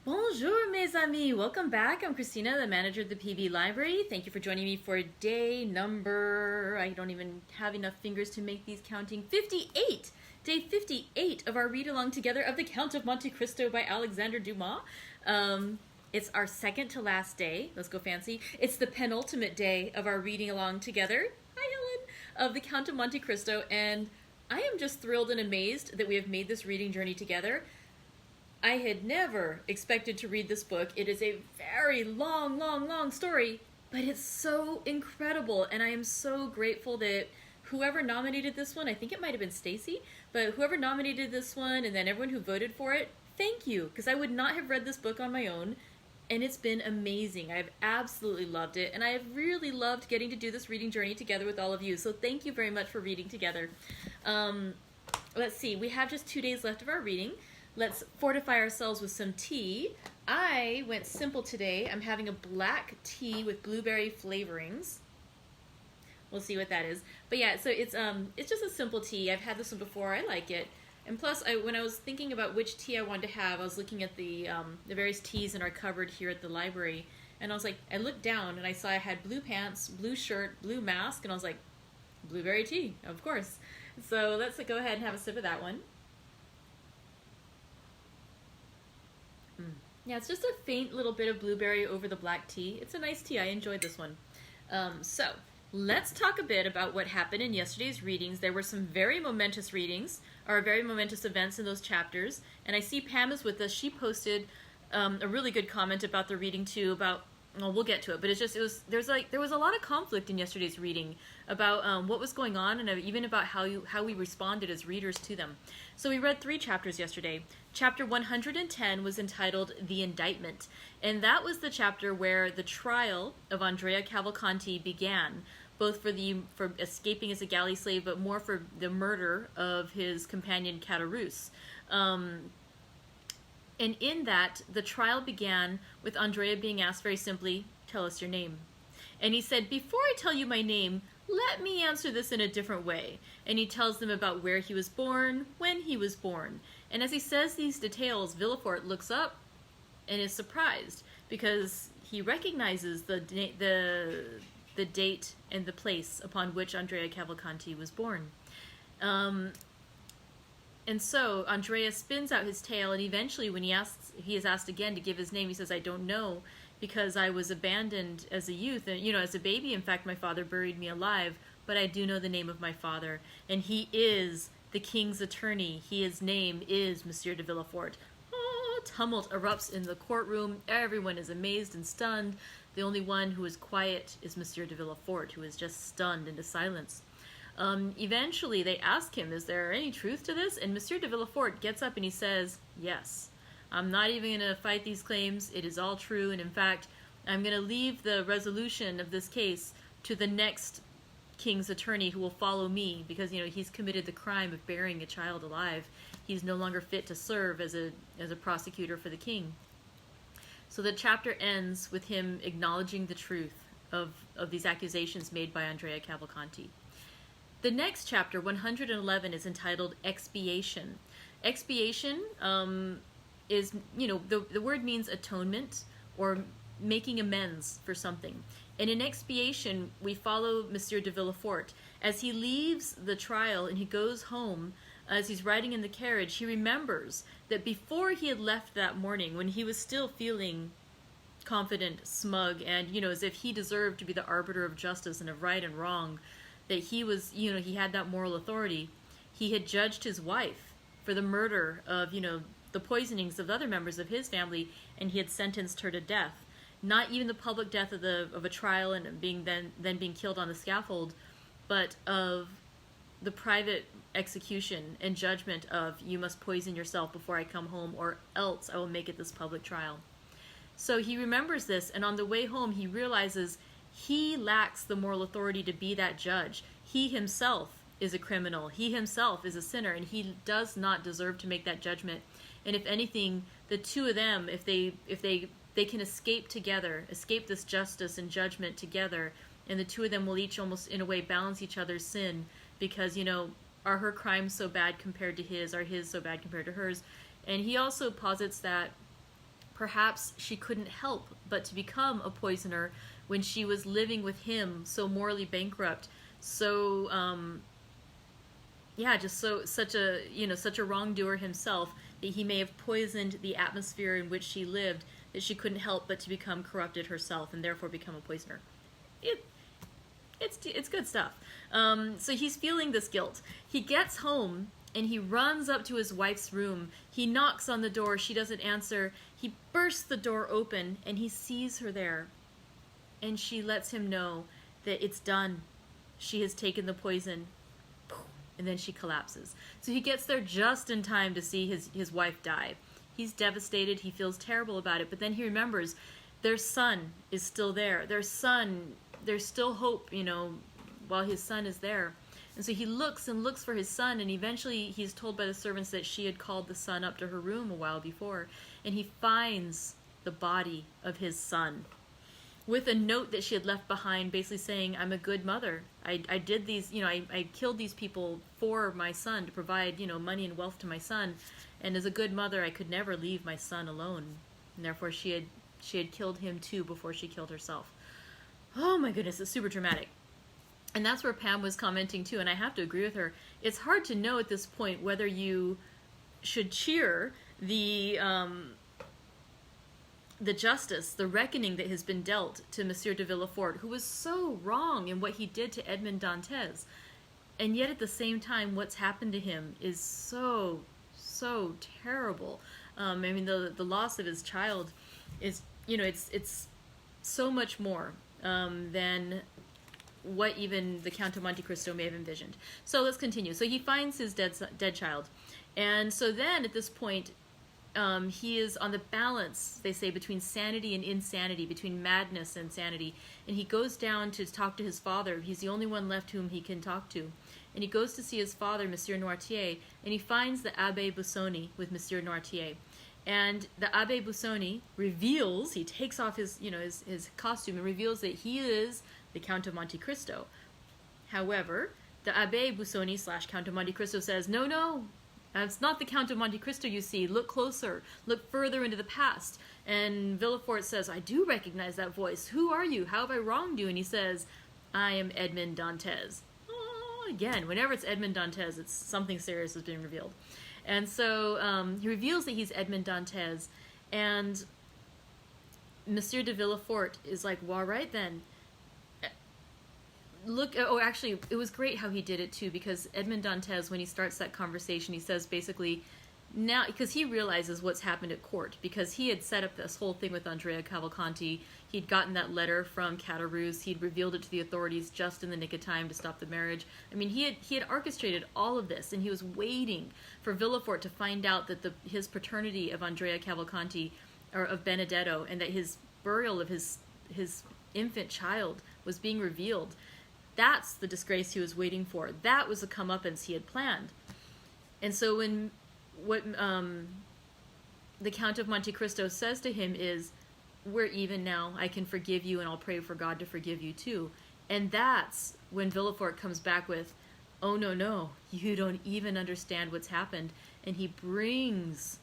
Bonjour, mes amis. Welcome back. I'm Christina, the manager of the PB Library. Thank you for joining me for day number, I don't even have enough fingers to make these counting, 58. Day 58 of our read along together of The Count of Monte Cristo by Alexandre Dumas. It's our second to last day. Let's go fancy. It's the penultimate day of our reading along together. Hi, Helen. Of The Count of Monte Cristo. And I am just thrilled and amazed that we have made this reading journey together. I had never expected to read this book. It is a very long story, but it's so incredible, and I am so grateful that whoever nominated this one, I think it might have been Stacy, but whoever nominated this one and then everyone who voted for it, thank you, because I would not have read this book on my own, and it's been amazing. I've absolutely loved it, and I have really loved getting to do this reading journey together with all of you, so thank you very much for reading together. Let's see, we have just 2 days left of our reading. Let's fortify ourselves with some tea. I went simple today. I'm having a black tea with blueberry flavorings. We'll see what that is. But yeah, so it's just a simple tea. I've had this one before. I like it. And plus, when I was thinking about which tea I wanted to have, I was looking at the various teas in our cupboard here at the library. And I was like, I looked down and I saw I had blue pants, blue shirt, blue mask, and I was like, blueberry tea, of course. So let's go ahead and have a sip of that one. Yeah, it's just a faint little bit of blueberry over the black tea. It's a nice tea. I enjoyed this one. So let's talk a bit about what happened in yesterday's readings. There were some very momentous readings, or very momentous events in those chapters. And I see Pam is with us. She posted a really good comment about the reading too. About, well, we'll get to it, but there was a lot of conflict in yesterday's reading about what was going on, and even about how we responded as readers to them. So we read 3 chapters yesterday. Chapter 110 was entitled The Indictment, and that was the chapter where the trial of Andrea Cavalcanti began, both for escaping as a galley slave, but more for the murder of his companion Catarus. And in that, the trial began with Andrea being asked very simply, "Tell us your name." And he said, "Before I tell you my name, let me answer this in a different way." And he tells them about where he was born, when he was born. And as he says these details, Villefort looks up and is surprised because he recognizes the date and the place upon which Andrea Cavalcanti was born. And so Andrea spins out his tale, and eventually when he is asked again to give his name, he says, "I don't know, because I was abandoned as a youth, and as a baby. In fact, my father buried me alive, but I do know the name of my father, and he is the king's attorney. His name is Monsieur de Villefort." Oh, tumult erupts in the courtroom. Everyone is amazed and stunned. The only one who is quiet is Monsieur de Villefort, who is just stunned into silence. Eventually, they ask him, "Is there any truth to this?" And Monsieur de Villefort gets up and he says, "Yes. I'm not even going to fight these claims. It is all true. And in fact, I'm going to leave the resolution of this case to the next king's attorney who will follow me, because he's committed the crime of burying a child alive. He's no longer fit to serve as a prosecutor for the king." So the chapter ends with him acknowledging the truth of these accusations made by Andrea Cavalcanti. The next chapter, 111, is entitled Expiation. Expiation is, the word means atonement or making amends for something. And in expiation, we follow Monsieur de Villefort. As he leaves the trial and he goes home, as he's riding in the carriage, he remembers that before he had left that morning, when he was still feeling confident, smug, and, as if he deserved to be the arbiter of justice and of right and wrong, that he was, he had that moral authority, he had judged his wife for the murder of, the poisonings of other members of his family, and he had sentenced her to death. Not even the public death of a trial and being then being killed on the scaffold, but of the private execution and judgment of, "You must poison yourself before I come home, or else I will make it this public trial." So he remembers this, and on the way home he realizes he lacks the moral authority to be that judge. He himself is a criminal. He himself is a sinner, and he does not deserve to make that judgment. And if anything, the two of them, if they can escape together, escape this justice and judgment together, and the two of them will each almost in a way balance each other's sin, because are her crimes so bad compared to his, are his so bad compared to hers? And he also posits that perhaps she couldn't help but to become a poisoner when she was living with him, so morally bankrupt, so just such a wrongdoer himself, that he may have poisoned the atmosphere in which she lived, that she couldn't help but to become corrupted herself and therefore become a poisoner. It's good stuff. So he's feeling this guilt. He gets home and he runs up to his wife's room. He knocks on the door. She doesn't answer. He bursts the door open and he sees her there. And she lets him know that it's done. She has taken the poison. And then she collapses. So he gets there just in time to see his wife die. He's devastated. He feels terrible about it. But then he remembers their son is still there. There's still hope, while his son is there. And so he looks and looks for his son, and eventually he's told by the servants that she had called the son up to her room a while before. And he finds the body of his son, with a note that she had left behind, basically saying, I'm a good mother. I did these, I killed these people for my son to provide, money and wealth to my son. And as a good mother, I could never leave my son alone. And therefore she had killed him too before she killed herself. Oh my goodness, it's super dramatic. And that's where Pam was commenting too, and I have to agree with her. It's hard to know at this point whether you should cheer the justice, the reckoning that has been dealt to Monsieur de Villefort, who was so wrong in what he did to Edmond Dantes. And yet at the same time, what's happened to him is so terrible. The loss of his child is, it's so much more than what even the Count of Monte Cristo may have envisioned. So let's continue. So he finds his dead child. And so then at this point, he is on the balance, they say, between sanity and insanity, between madness and sanity. And he goes down to talk to his father. He's the only one left whom he can talk to. And he goes to see his father, Monsieur Noirtier, and he finds the Abbé Busoni with Monsieur Noirtier. And the Abbé Busoni reveals, he takes off his costume and reveals that he is the Count of Monte Cristo. However, the Abbé Busoni / Count of Monte Cristo says, no, it's not the Count of Monte Cristo you see. Look closer. Look further into the past. And Villefort says, I do recognize that voice. Who are you? How have I wronged you? And he says, I am Edmond Dantes. Oh, again, whenever it's Edmond Dantes, it's something serious is being revealed. And so he reveals that he's Edmond Dantes. And Monsieur de Villefort is like, well, all right then. Actually, it was great how he did it too, because Edmond Dantes, when he starts that conversation, he says basically, now, because he realizes what's happened at court, because he had set up this whole thing with Andrea Cavalcanti. He'd gotten that letter from Caderousse. He'd revealed it to the authorities just in the nick of time to stop the marriage. I mean, he had orchestrated all of this, and he was waiting for Villefort to find out that his paternity of Andrea Cavalcanti, or of Benedetto, and that his burial of his infant child was being revealed. That's the disgrace he was waiting for. That was the comeuppance he had planned. And so when what the Count of Monte Cristo says to him is, we're even now, I can forgive you and I'll pray for God to forgive you too. And that's when Villefort comes back with, oh no, you don't even understand what's happened. And he brings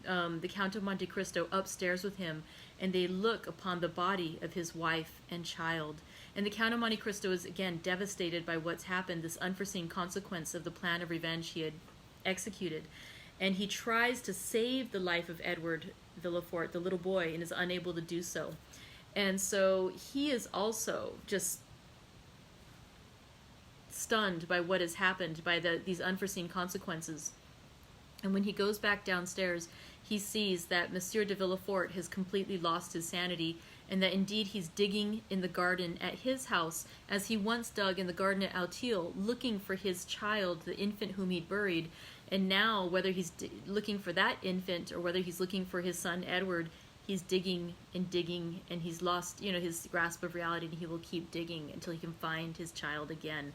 the Count of Monte Cristo upstairs with him, and they look upon the body of his wife and child. And the Count of Monte Cristo is again devastated by what's happened, this unforeseen consequence of the plan of revenge he had executed. And he tries to save the life of Edward Villefort, the little boy, and is unable to do so. And so he is also just stunned by what has happened, by these unforeseen consequences. And when he goes back downstairs, he sees that Monsieur de Villefort has completely lost his sanity, and that indeed he's digging in the garden at his house, as he once dug in the garden at Auteuil, looking for his child, the infant whom he'd buried. And now, whether he's looking for that infant or whether he's looking for his son Edward, he's digging, and he's lost, his grasp of reality, and he will keep digging until he can find his child again.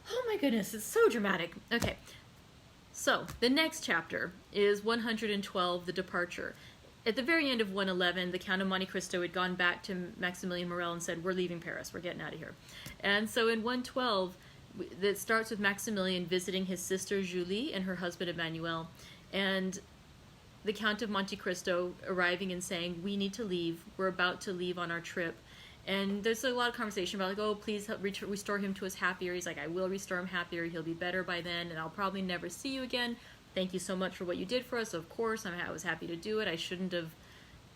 Oh my goodness, it's so dramatic. Okay, so the next chapter is 112, The Departure. At the very end of 111, the Count of Monte Cristo had gone back to Maximilian Morel and said, we're leaving Paris, we're getting out of here. And so in 112, it starts with Maximilian visiting his sister Julie and her husband Emmanuel. And the Count of Monte Cristo arriving and saying, we need to leave, we're about to leave on our trip. And there's a lot of conversation about, like, oh, please restore him to us happier. He's like, I will restore him happier, he'll be better by then, and I'll probably never see you again. Thank you so much for what you did for us. Of course, I was happy to do it. I shouldn't have,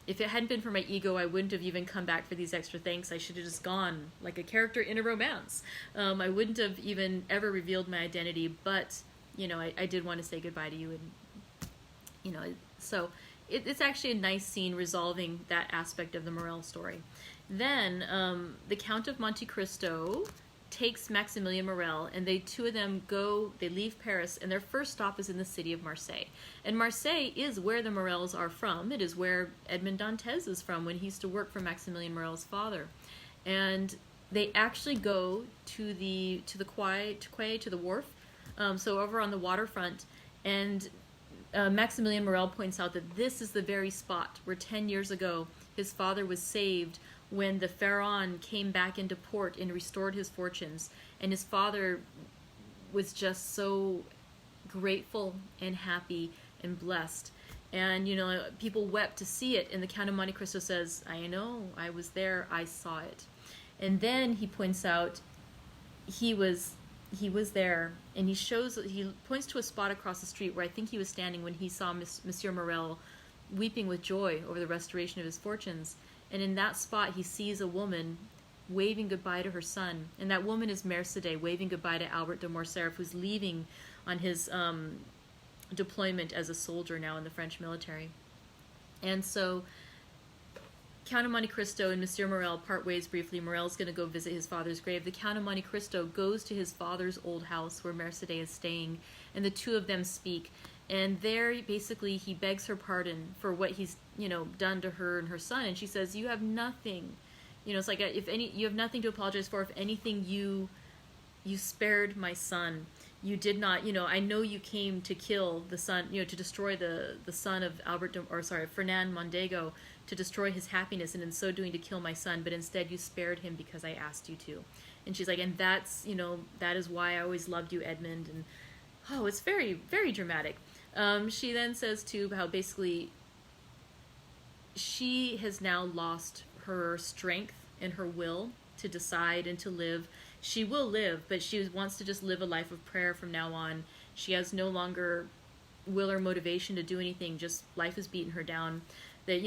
if it hadn't been for my ego, I wouldn't have even come back for these extra thanks. I should have just gone like a character in a romance. I wouldn't have even ever revealed my identity, but, I did want to say goodbye to you. And, so it's actually a nice scene resolving that aspect of the Morel story. Then the Count of Monte Cristo takes Maximilian Morel, and two of them they leave Paris, and their first stop is in the city of Marseille. And Marseille is where the Morels are from. It is where Edmond Dantes is from when he used to work for Maximilian Morel's father. And they actually go to the quay, to the wharf, so over on the waterfront, and Maximilian Morel points out that this is the very spot where 10 years ago his father was saved when the Pharaon came back into port and restored his fortunes. And his father was just so grateful and happy and blessed. And, people wept to see it. And the Count of Monte Cristo says, I know, I was there, I saw it. And then he points out he was there, and he points to a spot across the street where I think he was standing when he saw Monsieur Morel weeping with joy over the restoration of his fortunes. And in that spot, he sees a woman waving goodbye to her son. And that woman is Mercede, waving goodbye to Albert de Morcerf, who's leaving on his deployment as a soldier now in the French military. And so Count of Monte Cristo and Monsieur Morel part ways briefly. Morel's going to go visit his father's grave. The Count of Monte Cristo goes to his father's old house where Mercede is staying, and the two of them speak. And there, basically, he begs her pardon for what he's, done to her and her son. And she says, you have nothing. It's like, you have nothing to apologize for. If anything, you spared my son. You did not, I know you came to kill the son, to destroy the son of Fernand Mondego, to destroy his happiness, and in so doing to kill my son. But instead, you spared him because I asked you to. And she's like, and that's, that is why I always loved you, Edmund. And, it's very, very dramatic. She then says, too, how basically she has now lost her strength and her will to decide and to live. She will live, but she wants to just live a life of prayer from now on. She has no longer will or motivation to do anything, just life has beaten her down. That,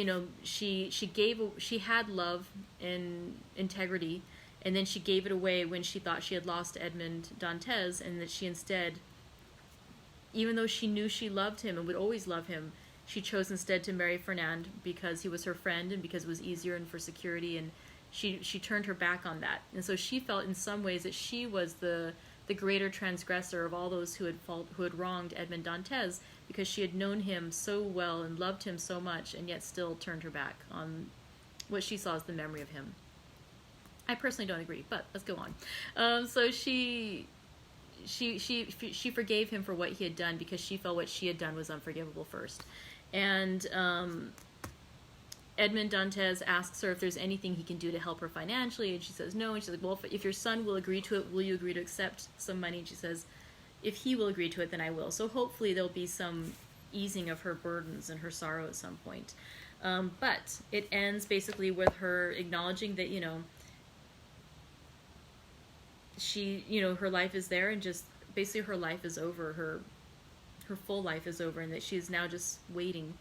she had love and integrity, and then she gave it away when she thought she had lost Edmond Dantes, and that she instead, even though she knew she loved him and would always love him, she chose instead to marry Fernand because he was her friend and because it was easier and for security, and she turned her back on that. And so she felt in some ways that she was the greater transgressor of all those who had wronged Edmond Dantes, because she had known him so well and loved him so much, and yet still turned her back on what she saw as the memory of him. I personally don't agree, but let's go on. So she forgave him for what he had done because she felt what she had done was unforgivable first. And Edmond Dantes asks her if there's anything he can do to help her financially, and she says no. And she's like, well, if your son will agree to it, will you agree to accept some money? And she says, if he will agree to it, then I will. So hopefully there'll be some easing of her burdens and her sorrow at some point. But it ends basically with her acknowledging that, she, her life is there, and just basically her life is over, her full life is over, and that she is now just waiting.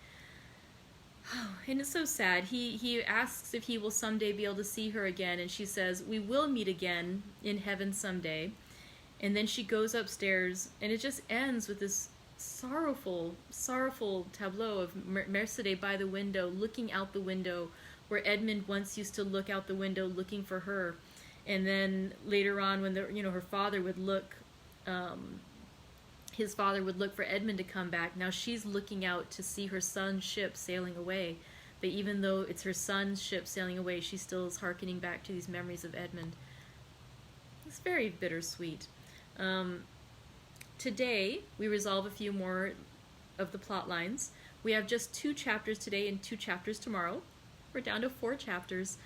And it's so sad. He asks if he will someday be able to see her again, and she says, we will meet again in heaven someday. And then she goes upstairs, and it just ends with this sorrowful tableau of Mercede by the window, looking out the window, where Edmund once used to look out the window looking for her. And then later on, when her father would look, his father would look for Edmund to come back. Now she's looking out to see her son's ship sailing away. But even though it's her son's ship sailing away, she still is hearkening back to these memories of Edmund. It's very bittersweet. Today, we resolve a few more of the plot lines. We have just 2 chapters today and 2 chapters tomorrow. We're down to 4 chapters.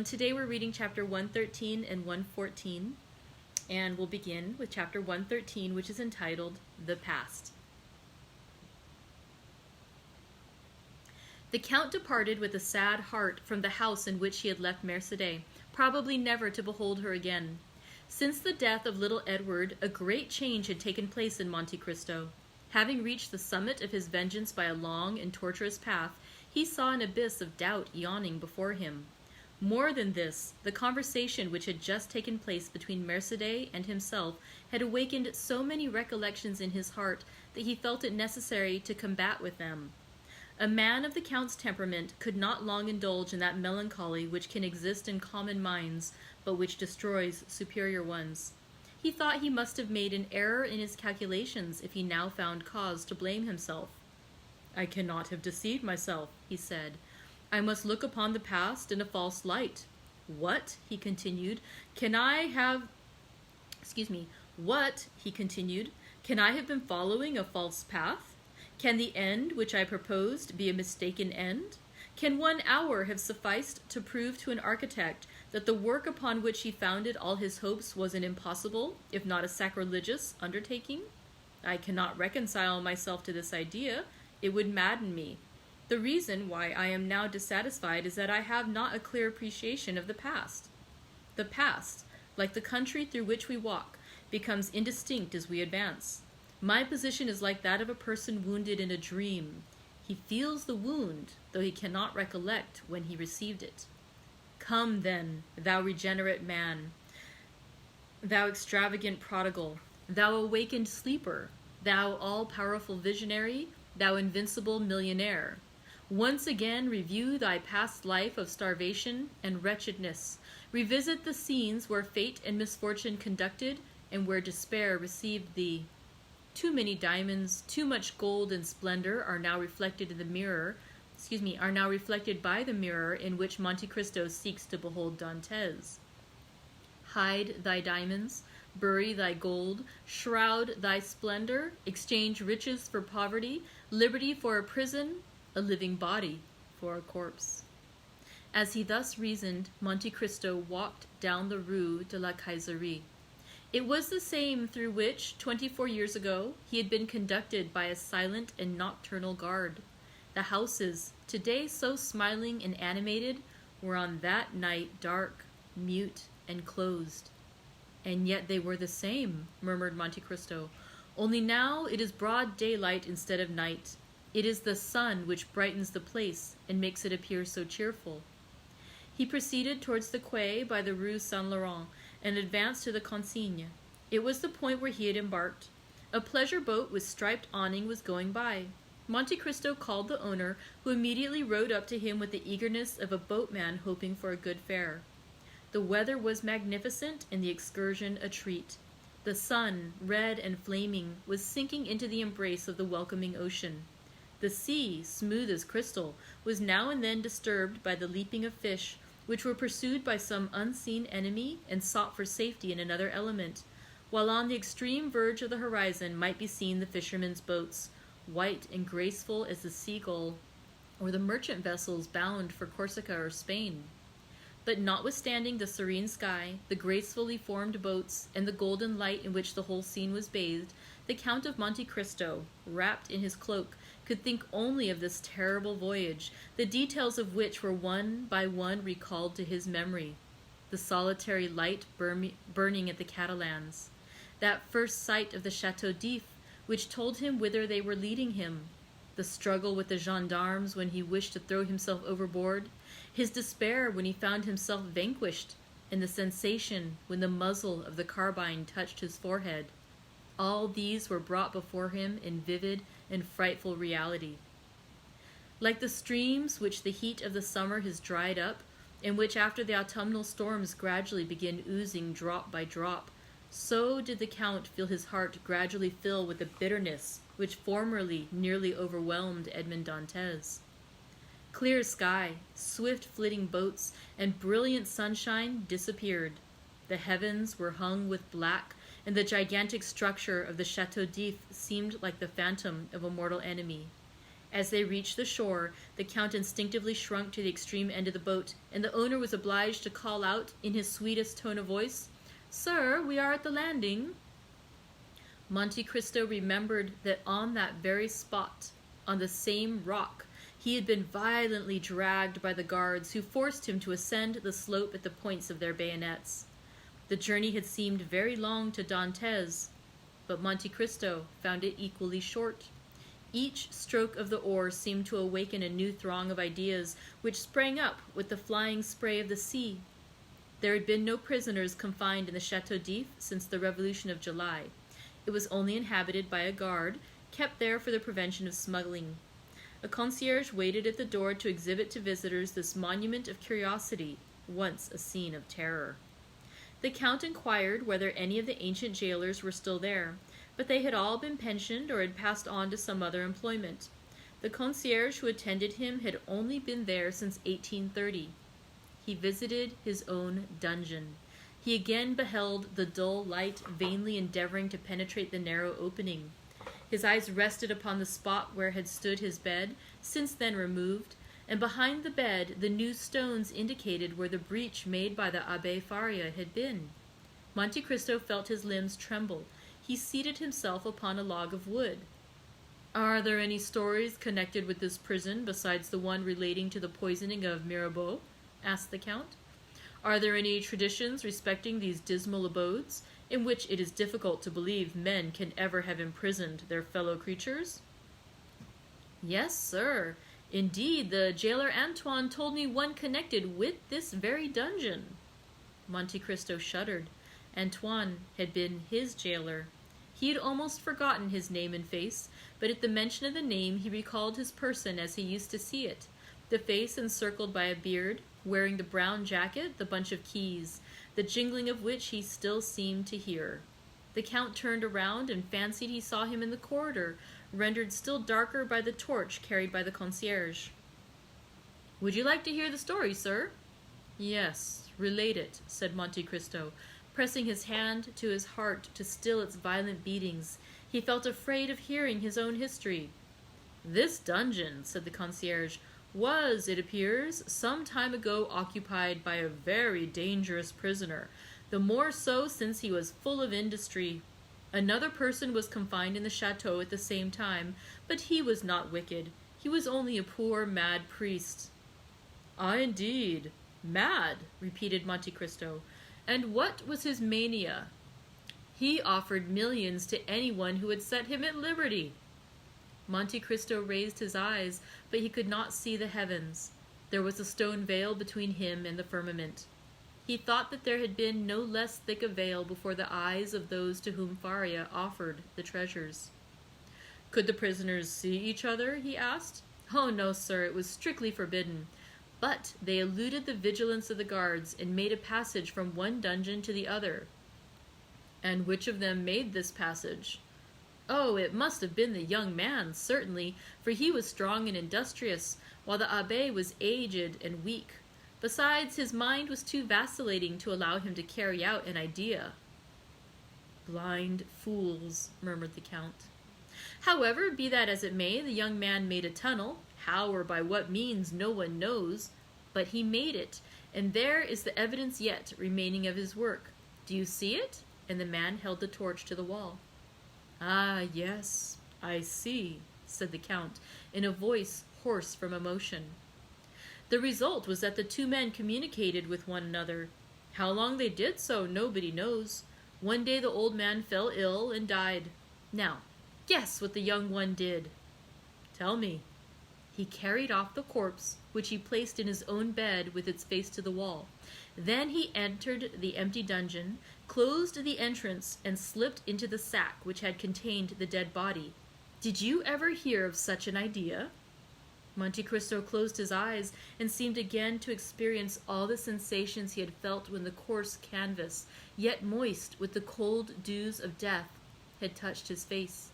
Today we're reading chapter 113 and 114, and we'll begin with chapter 113, which is entitled The Past. The Count departed with a sad heart from the house in which he had left Mercédès, probably never to behold her again. Since the death of little Edward, a great change had taken place in Monte Cristo. Having reached the summit of his vengeance by a long and tortuous path, he saw an abyss of doubt yawning before him. More than this, the conversation which had just taken place between Mercédès and himself had awakened so many recollections in his heart that he felt it necessary to combat with them. A man of the Count's temperament could not long indulge in that melancholy which can exist in common minds, but which destroys superior ones. He thought he must have made an error in his calculations if he now found cause to blame himself. "I cannot have deceived myself," he said. "I must look upon the past in a false light. What," he continued, "can I have been following a false path? Can the end which I proposed be a mistaken end? Can 1 hour have sufficed to prove to an architect that the work upon which he founded all his hopes was an impossible, if not a sacrilegious, undertaking? I cannot reconcile myself to this idea. It would madden me. The reason why I am now dissatisfied is that I have not a clear appreciation of the past. The past, like the country through which we walk, becomes indistinct as we advance. My position is like that of a person wounded in a dream. He feels the wound, though he cannot recollect when he received it. Come, then, thou regenerate man, thou extravagant prodigal, thou awakened sleeper, thou all-powerful visionary, thou invincible millionaire. Once again review thy past life of starvation and wretchedness. Revisit the scenes where fate and misfortune conducted and where despair received thee. Too many diamonds, too much gold and splendor are now reflected by the mirror in which Monte Cristo seeks to behold Dantès. Hide thy diamonds, bury thy gold, shroud thy splendor, exchange riches for poverty, liberty for a prison, a living body for a corpse." As he thus reasoned, Monte Cristo walked down the Rue de la Caisserie. It was the same through which, 24 years ago, he had been conducted by a silent and nocturnal guard. The houses, today so smiling and animated, were on that night dark, mute, and closed. "And yet they were the same," murmured Monte Cristo, "only now it is broad daylight instead of night. It is the sun which brightens the place and makes it appear so cheerful." He proceeded towards the quay by the Rue Saint-Laurent and advanced to the Consigne. It was the point where he had embarked. A pleasure boat with striped awning was going by. Monte Cristo called the owner, who immediately rowed up to him with the eagerness of a boatman hoping for a good fare. The weather was magnificent and the excursion a treat. The sun, red and flaming, was sinking into the embrace of the welcoming ocean. The sea, smooth as crystal, was now and then disturbed by the leaping of fish, which were pursued by some unseen enemy and sought for safety in another element, while on the extreme verge of the horizon might be seen the fishermen's boats, white and graceful as the seagull, or the merchant vessels bound for Corsica or Spain. But notwithstanding the serene sky, the gracefully formed boats, and the golden light in which the whole scene was bathed, the Count of Monte Cristo, wrapped in his cloak, could think only of this terrible voyage, the details of which were one by one recalled to his memory. The solitary light burning at the Catalans, that first sight of the Chateau d'If, which told him whither they were leading him, the struggle with the gendarmes when he wished to throw himself overboard, his despair when he found himself vanquished, and the sensation when the muzzle of the carbine touched his forehead. All these were brought before him in vivid and frightful reality. Like the streams which the heat of the summer has dried up, and which after the autumnal storms gradually begin oozing drop by drop, so did the Count feel his heart gradually fill with the bitterness which formerly nearly overwhelmed Edmond Dantès. Clear sky, swift flitting boats, and brilliant sunshine disappeared. The heavens were hung with black, and the gigantic structure of the Chateau d'If seemed like the phantom of a mortal enemy. As they reached the shore, the Count instinctively shrunk to the extreme end of the boat, and the owner was obliged to call out, in his sweetest tone of voice, "Sir, we are at the landing." Monte Cristo remembered that on that very spot, on the same rock, He had been violently dragged by the guards, who forced him to ascend the slope at the points of their bayonets. The journey had seemed very long to Dantès, but Monte Cristo found it equally short. Each stroke of the oar seemed to awaken a new throng of ideas, which sprang up with the flying spray of the sea. There had been no prisoners confined in the Château d'If since the Revolution of July. It was only inhabited by a guard, kept there for the prevention of smuggling. A concierge waited at the door to exhibit to visitors this monument of curiosity, once a scene of terror. The Count inquired whether any of the ancient jailers were still there, but they had all been pensioned or had passed on to some other employment. The concierge who attended him had only been there since 1830. He visited his own dungeon. He again beheld the dull light vainly endeavoring to penetrate the narrow opening. His eyes rested upon the spot where had stood his bed, since then removed, and behind the bed the new stones indicated where the breach made by the Abbé Faria had been. Monte Cristo felt his limbs tremble. He seated himself upon a log of wood. "Are there any stories connected with this prison besides the one relating to the poisoning of Mirabeau?" asked the Count. "Are there any traditions respecting these dismal abodes, in which it is difficult to believe men can ever have imprisoned their fellow creatures?" "Yes, sir. Indeed, the jailer Antoine told me one connected with this very dungeon." Monte Cristo shuddered. Antoine had been his jailer. He had almost forgotten his name and face, but at the mention of the name he recalled his person as he used to see it, the face encircled by a beard, wearing the brown jacket, the bunch of keys, the jingling of which he still seemed to hear. The Count turned around and fancied he saw him in the corridor, rendered still darker by the torch carried by the concierge. "Would you like to hear the story, sir?" "Yes, relate it," said Monte Cristo, pressing his hand to his heart to still its violent beatings. He felt afraid of hearing his own history. "This dungeon," said the concierge, "was, it appears, some time ago occupied by a very dangerous prisoner, the more so since he was full of industry. Another person was confined in the chateau at the same time, but he was not wicked. He was only a poor mad priest." "Ah, indeed. Mad," repeated Monte Cristo. "And what was his mania?" "He offered millions to anyone who would set him at liberty." Monte Cristo raised his eyes, but he could not see the heavens. There was a stone veil between him and the firmament. He thought that there had been no less thick a veil before the eyes of those to whom Faria offered the treasures. "Could the prisoners see each other?" he asked. "Oh, no, sir, it was strictly forbidden. But they eluded the vigilance of the guards and made a passage from one dungeon to the other." "And which of them made this passage?" "Oh, it must have been the young man, certainly, for he was strong and industrious, while the abbé was aged and weak. Besides, his mind was too vacillating to allow him to carry out an idea." "Blind fools," murmured the Count. "However, be that as it may, the young man made a tunnel. How or by what means no one knows, but he made it, and there is the evidence yet remaining of his work. Do you see it?" And the man held the torch to the wall. "Ah, yes, I see," said the Count, in a voice hoarse from emotion. "The result was that the two men communicated with one another. How long they did so, nobody knows. One day the old man fell ill and died. Now, guess what the young one did." "Tell me." "He carried off the corpse, which he placed in his own bed with its face to the wall. Then he entered the empty dungeon, closed the entrance, and slipped into the sack which had contained the dead body. Did you ever hear of such an idea?" Monte Cristo closed his eyes and seemed again to experience all the sensations he had felt when the coarse canvas, yet moist with the cold dews of death, had touched his face.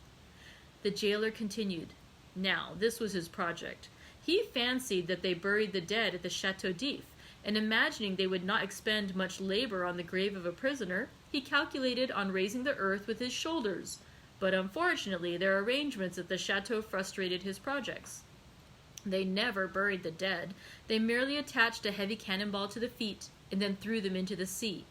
The jailer continued. Now, this was his project. He fancied that they buried the dead at the Château d'If, and imagining they would not expend much labor on the grave of a prisoner, he calculated on raising the earth with his shoulders. But unfortunately, their arrangements at the chateau frustrated his projects. They never buried the dead. They merely attached a heavy cannonball to the feet and then threw them into the sea.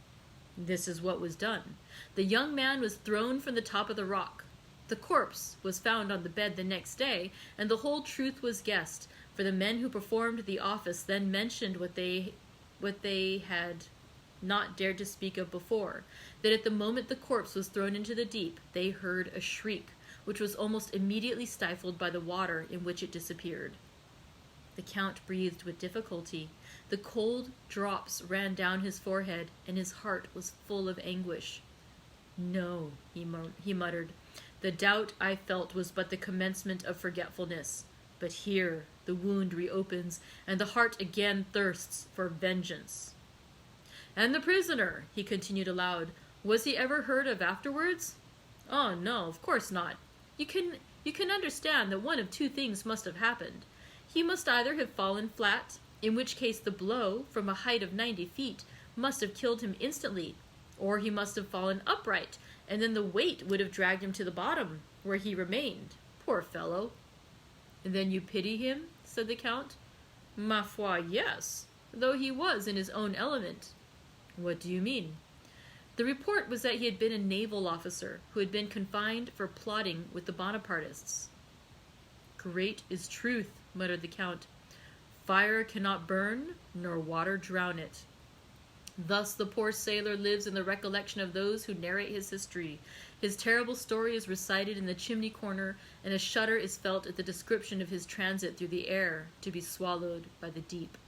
This is what was done. The young man was thrown from the top of the rock. The corpse was found on the bed the next day, and the whole truth was guessed. For the men who performed the office then mentioned what they had not dared to speak of before, that at the moment the corpse was thrown into the deep, they heard a shriek, which was almost immediately stifled by the water in which it disappeared. The Count breathed with difficulty. The cold drops ran down his forehead, and his heart was full of anguish. No, he muttered. The doubt I felt was but the commencement of forgetfulness. But here the wound reopens, and the heart again thirsts for vengeance. And the prisoner, he continued aloud, was he ever heard of afterwards? Oh, no, of course not. You can understand that one of two things must have happened. He must either have fallen flat, in which case the blow, from a height of 90 feet, must have killed him instantly, or he must have fallen upright, and then the weight would have dragged him to the bottom, where he remained. Poor fellow. And then you pity him? Said the Count. Ma foi, yes, though he was in his own element. What do you mean? The report was that he had been a naval officer who had been confined for plotting with the Bonapartists. Great is truth, muttered the Count. Fire cannot burn, nor water drown it. Thus the poor sailor lives in the recollection of those who narrate his history. His terrible story is recited in the chimney corner, and a shudder is felt at the description of his transit through the air, to be swallowed by the deep.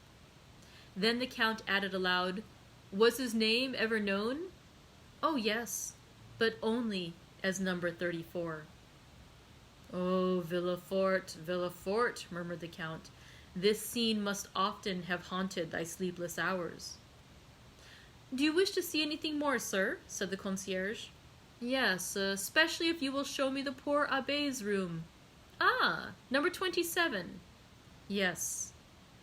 Then the Count added aloud, Was his name ever known? Oh, yes, but only as number 34. Oh, Villefort, Villefort, murmured the Count. This scene must often have haunted thy sleepless hours. Do you wish to see anything more, sir? Said the concierge. Yes, especially if you will show me the poor abbe's room. Ah, number 27. Yes,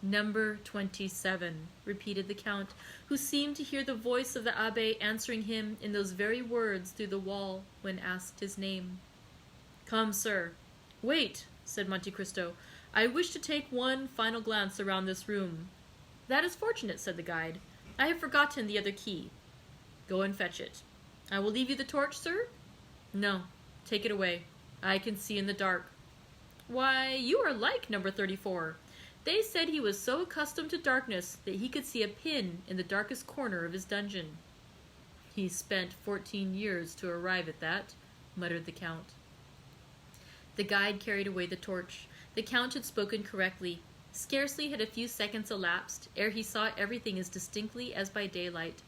number 27, repeated the Count, who seemed to hear the voice of the abbe answering him in those very words through the wall when asked his name. Come, sir. Wait, said Monte Cristo. I wish to take one final glance around this room. That is fortunate, said the guide. I have forgotten the other key. Go and fetch it. I will leave you the torch, sir? No, take it away. I can see in the dark. Why, you are like number 34. They said he was so accustomed to darkness that he could see a pin in the darkest corner of his dungeon. He spent 14 years to arrive at that, muttered the Count. The guide carried away the torch. The Count had spoken correctly. Scarcely had a few seconds elapsed ere he saw everything as distinctly as by daylight.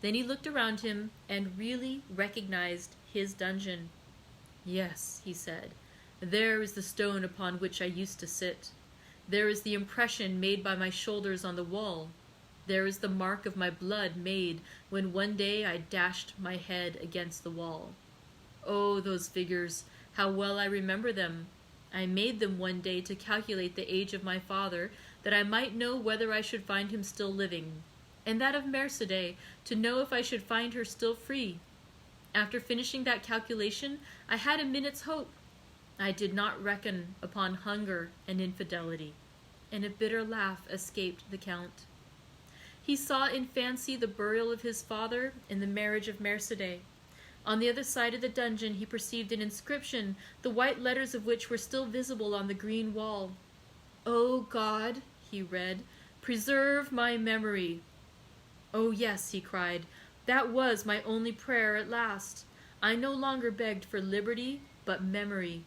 Then he looked around him and really recognized his dungeon. Yes, he said, there is the stone upon which I used to sit. There is the impression made by my shoulders on the wall. There is the mark of my blood made when one day I dashed my head against the wall. Oh, those figures, how well I remember them. I made them one day to calculate the age of my father, that I might know whether I should find him still living, and that of Mercédès, to know if I should find her still free. After finishing that calculation, I had a minute's hope. I did not reckon upon hunger and infidelity, and a bitter laugh escaped the Count. He saw in fancy the burial of his father and the marriage of Mercédès. On the other side of the dungeon he perceived an inscription, the white letters of which were still visible on the green wall. "O God," he read, "preserve my memory." "Oh yes," he cried, "that was my only prayer at last. I no longer begged for liberty, but memory.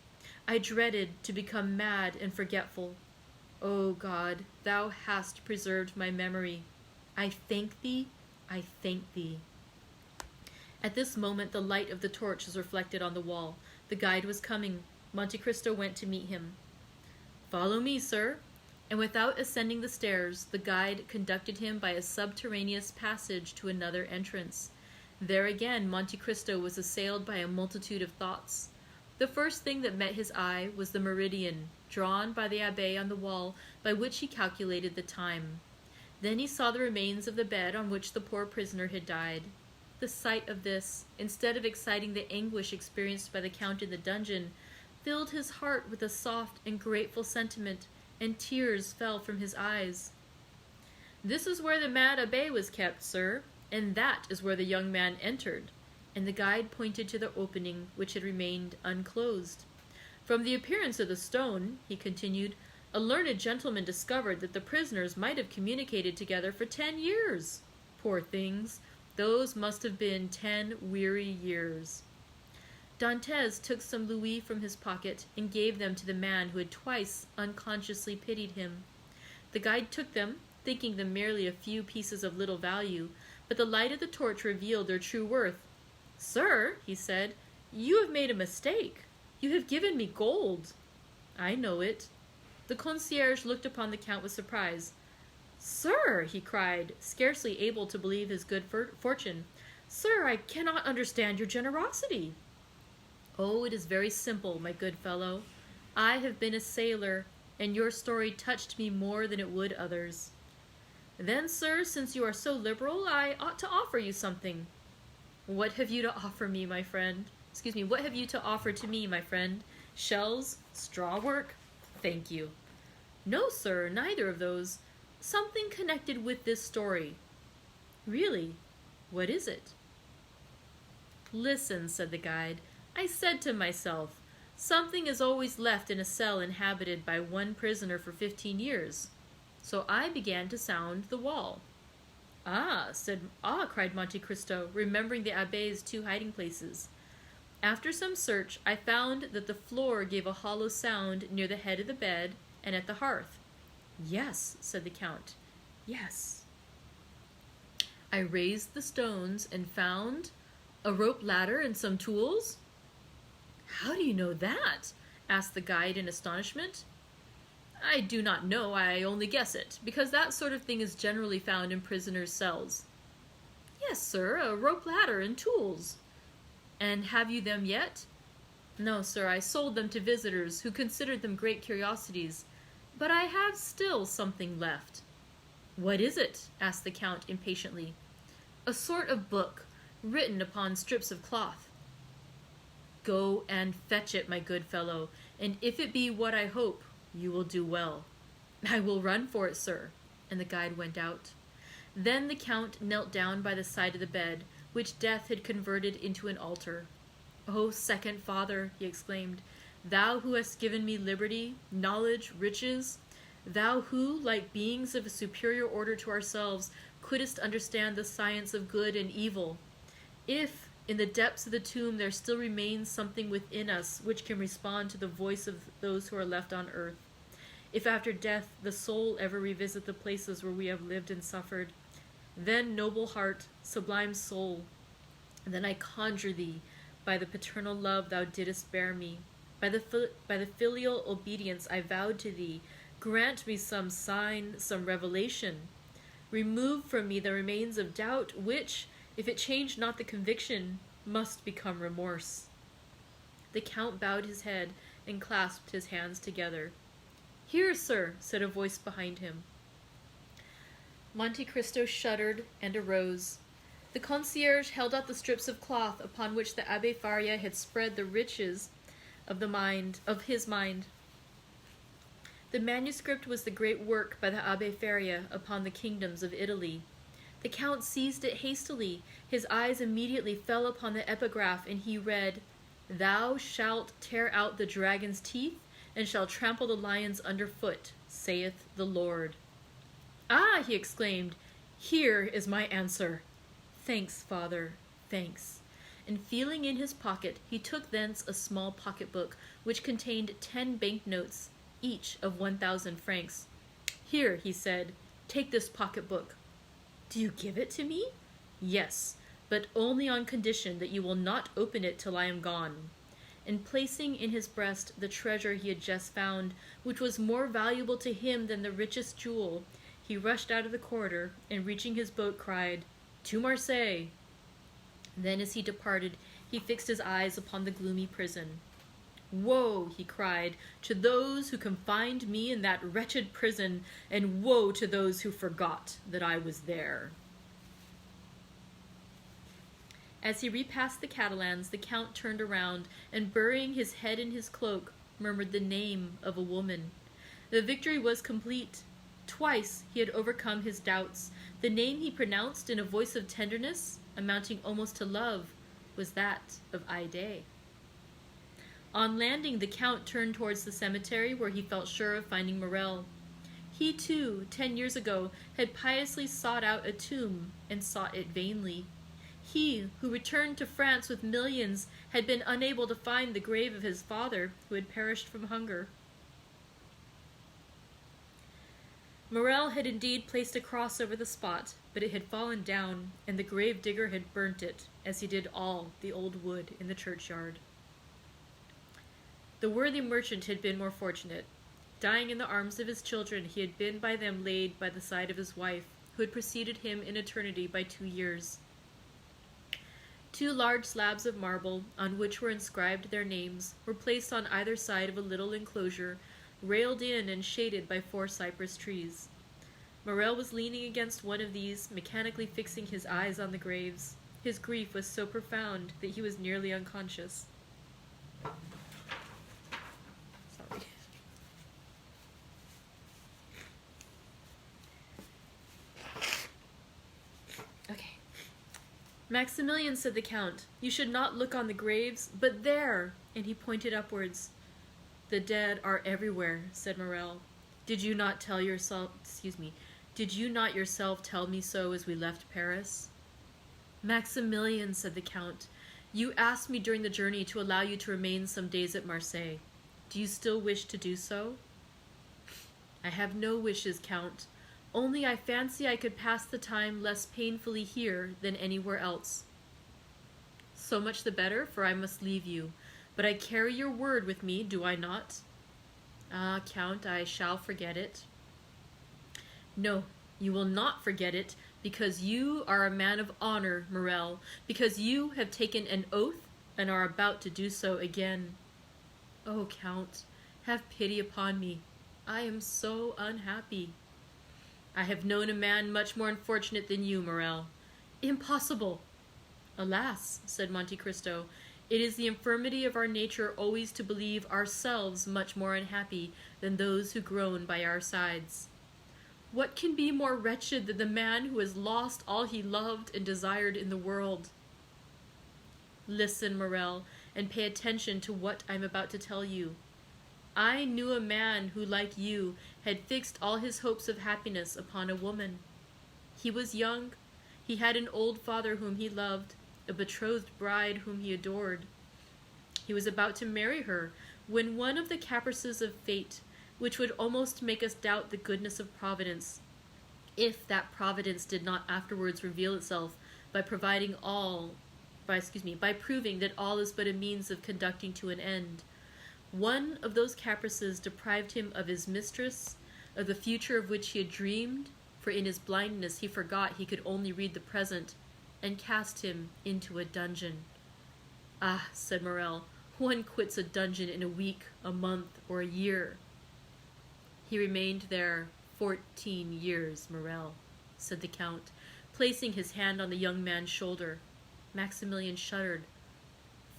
I dreaded to become mad and forgetful. O God, thou hast preserved my memory. I thank thee, I thank thee." At this moment the light of the torch was reflected on the wall. The guide was coming. Monte Cristo went to meet him. "Follow me, sir." And without ascending the stairs, the guide conducted him by a subterraneous passage to another entrance. There again Monte Cristo was assailed by a multitude of thoughts. The first thing that met his eye was the meridian, drawn by the abbé on the wall, by which he calculated the time. Then he saw the remains of the bed on which the poor prisoner had died. The sight of this, instead of exciting the anguish experienced by the Count in the dungeon, filled his heart with a soft and grateful sentiment, and tears fell from his eyes. "This is where the mad abbé was kept, sir, and that is where the young man entered," and the guide pointed to the opening which had remained unclosed. "From the appearance of the stone," he continued, A learned gentleman discovered that the prisoners might have communicated together for 10 years. Poor things, those must have been 10 weary years. Dantes took some louis from his pocket and gave them to the man who had twice unconsciously pitied him. The guide took them, thinking them merely a few pieces of little value, but the light of the torch revealed their true worth. "Sir," he said, "you have made a mistake. You have given me gold." "I know it." The concierge looked upon the Count with surprise. "Sir," he cried, scarcely able to believe his good fortune, "sir, I cannot understand your generosity." "Oh, it is very simple, my good fellow. I have been a sailor, and your story touched me more than it would others." "Then, sir, since you are so liberal, I ought to offer you something." "What have you to offer me, my friend? What have you to offer to me, my friend? Shells? Straw work? Thank you." "No, sir, neither of those. Something connected with this story." "Really? What is it?" "Listen," said the guide. "I said to myself, something is always left in a cell inhabited by one prisoner for 15 years. So I began to sound the wall." Ah, cried Monte Cristo, remembering the abbé's 2 hiding places. "After some search, I found that the floor gave a hollow sound near the head of the bed and at the hearth." "Yes," said the Count, "yes." "I raised the stones and found a rope ladder and some tools." "How do you know that?" asked the guide in astonishment. "I do not know, I only guess it, because that sort of thing is generally found in prisoners' cells." "Yes, sir, a rope ladder and tools." "And have you them yet?" "No, sir, I sold them to visitors who considered them great curiosities, but I have still something left." "What is it?" asked the Count impatiently. "A sort of book, written upon strips of cloth." "Go and fetch it, my good fellow, and if it be what I hope, you will do well." "I will run for it, sir," and the guide went out. Then the Count knelt down by the side of the bed, which death had converted into an altar. "O second Father," he exclaimed, "thou who hast given me liberty, knowledge, riches, thou who, like beings of a superior order to ourselves, couldst understand the science of good and evil, if in the depths of the tomb there still remains something within us which can respond to the voice of those who are left on earth, if after death the soul ever revisit the places where we have lived and suffered, then, noble heart, sublime soul, then I conjure thee, by the paternal love thou didst bear me, by the filial obedience I vowed to thee, grant me some sign, some revelation. Remove from me the remains of doubt, which, if it change not the conviction, must become remorse." The Count bowed his head and clasped his hands together. "Here, sir," said a voice behind him. Monte Cristo shuddered and arose. The concierge held out the strips of cloth upon which the Abbé Faria had spread the riches of his mind. The manuscript was the great work by the Abbé Faria upon the kingdoms of Italy. The Count seized it hastily. His eyes immediately fell upon the epigraph, and he read, "Thou shalt tear out the dragon's teeth, and shalt trample the lions underfoot, saith the Lord." "Ah!" he exclaimed, "here is my answer." "Thanks, Father, thanks." And feeling in his pocket, he took thence a small pocket-book, which contained 10 banknotes, each of 1,000 francs. "Here," he said, "take this pocket-book." "Do you give it to me?" "Yes, but only on condition that you will not open it till I am gone." And placing in his breast the treasure he had just found, which was more valuable to him than the richest jewel, he rushed out of the corridor, and reaching his boat, cried, "To Marseille!" Then as he departed, he fixed his eyes upon the gloomy prison. "Woe," he cried, "to those who confined me in that wretched prison, and woe to those who forgot that I was there." As he repassed the Catalans, the Count turned around, and burying his head in his cloak, murmured the name of a woman. The victory was complete. Twice he had overcome his doubts. The name he pronounced in a voice of tenderness, amounting almost to love, was that of Haydée. On landing, the Count turned towards the cemetery where he felt sure of finding Morel. He too, 10 years ago, had piously sought out a tomb, and sought it vainly. He, who returned to France with millions, had been unable to find the grave of his father, who had perished from hunger. Morel had indeed placed a cross over the spot, but it had fallen down, and the grave digger had burnt it, as he did all the old wood in the churchyard. The worthy merchant had been more fortunate. Dying in the arms of his children, he had been by them laid by the side of his wife, who had preceded him in eternity by 2 years. 2 large slabs of marble, on which were inscribed their names, were placed on either side of a little enclosure, railed in and shaded by 4 cypress trees. Morel was leaning against one of these, mechanically fixing his eyes on the graves. His grief was so profound that he was nearly unconscious. Sorry. Okay. Maximilian, said the Count, you should not look on the graves, but there, and he pointed upwards. The dead are everywhere, said Morel. Did you not yourself tell me so as we left Paris? Maximilian, said the Count, you asked me during the journey to allow you to remain some days at Marseille. Do you still wish to do so? I have no wishes, Count. Only I fancy I could pass the time less painfully here than anywhere else. So much the better, for I must leave you. But I carry your word with me, do I not? Ah, Count, I shall forget it. No, you will not forget it, because you are a man of honor, Morel, because you have taken an oath and are about to do so again. Oh, Count, have pity upon me. I am so unhappy. I have known a man much more unfortunate than you, Morel. Impossible! Alas, said Monte Cristo, it is the infirmity of our nature always to believe ourselves much more unhappy than those who groan by our sides. What can be more wretched than the man who has lost all he loved and desired in the world? Listen, Morel, and pay attention to what I am about to tell you. I knew a man who, like you, had fixed all his hopes of happiness upon a woman. He was young. He had an old father whom he loved, a betrothed bride whom he adored. He was about to marry her when one of the caprices of fate, which would almost make us doubt the goodness of Providence, if that Providence did not afterwards reveal itself by proving that all is but a means of conducting to an end. One of those caprices deprived him of his mistress, of the future of which he had dreamed, for in his blindness he forgot he could only read the present, and cast him into a dungeon. Ah, said Morel, one quits a dungeon in a week, a month, or a year. He remained there 14 years, Morel, said the Count, placing his hand on the young man's shoulder. Maximilian shuddered.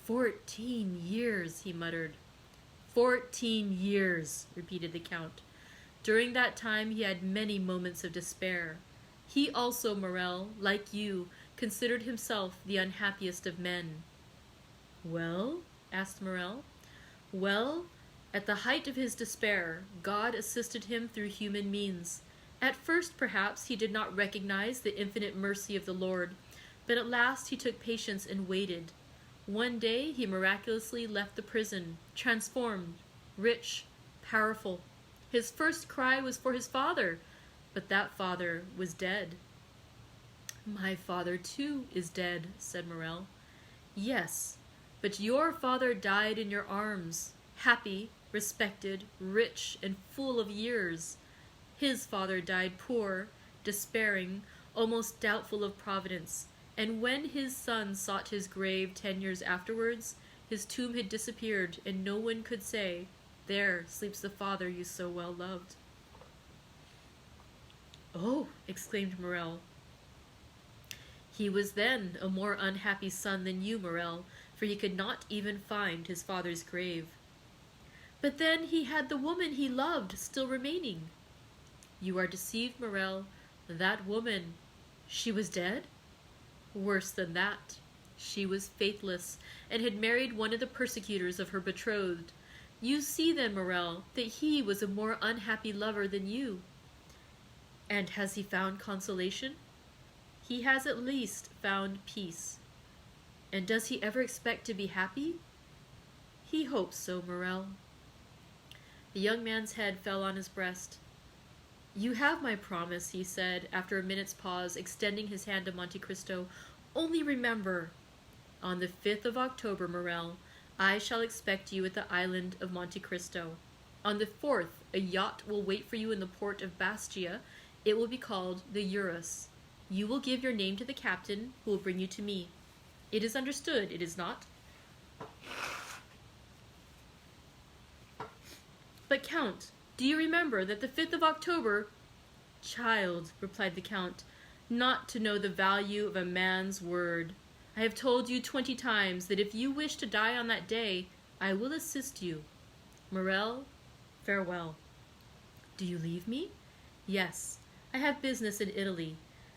14 years, he muttered. 14 years, repeated the Count. During that time he had many moments of despair. He also, Morel, like you, considered himself the unhappiest of men. Well? asked Morel. Well, at the height of his despair, God assisted him through human means. At first, perhaps, he did not recognize the infinite mercy of the Lord, but at last he took patience and waited. One day he miraculously left the prison, transformed, rich, powerful. His first cry was for his father, but that father was dead. My father, too, is dead, said Morel. Yes, but your father died in your arms, happy, respected, rich, and full of years. His father died poor, despairing, almost doubtful of Providence, and when his son sought his grave 10 years afterwards, his tomb had disappeared, and no one could say, there sleeps the father you so well loved. Oh, exclaimed Morel. He was then a more unhappy son than you, Morel, for he could not even find his father's grave. But then he had the woman he loved still remaining. You are deceived, Morel. That woman, she was dead? Worse than that. She was faithless, and had married one of the persecutors of her betrothed. You see then, Morel, that he was a more unhappy lover than you. And has he found consolation? He has at least found peace. And does he ever expect to be happy? He hopes so, Morel. The young man's head fell on his breast. You have my promise, he said, after a minute's pause, extending his hand to Monte Cristo. Only remember, on the 5th of October, Morel, I shall expect you at the island of Monte Cristo. On the 4th, a yacht will wait for you in the port of Bastia. It will be called the Eurus. You will give your name to the captain, who will bring you to me. It is understood, it is not? But, Count, do you remember that the 5th of October... Child, replied the Count, not to know the value of a man's word. I have told you 20 times that if you wish to die on that day, I will assist you. Morel, farewell. Do you leave me? Yes, I have business in Italy.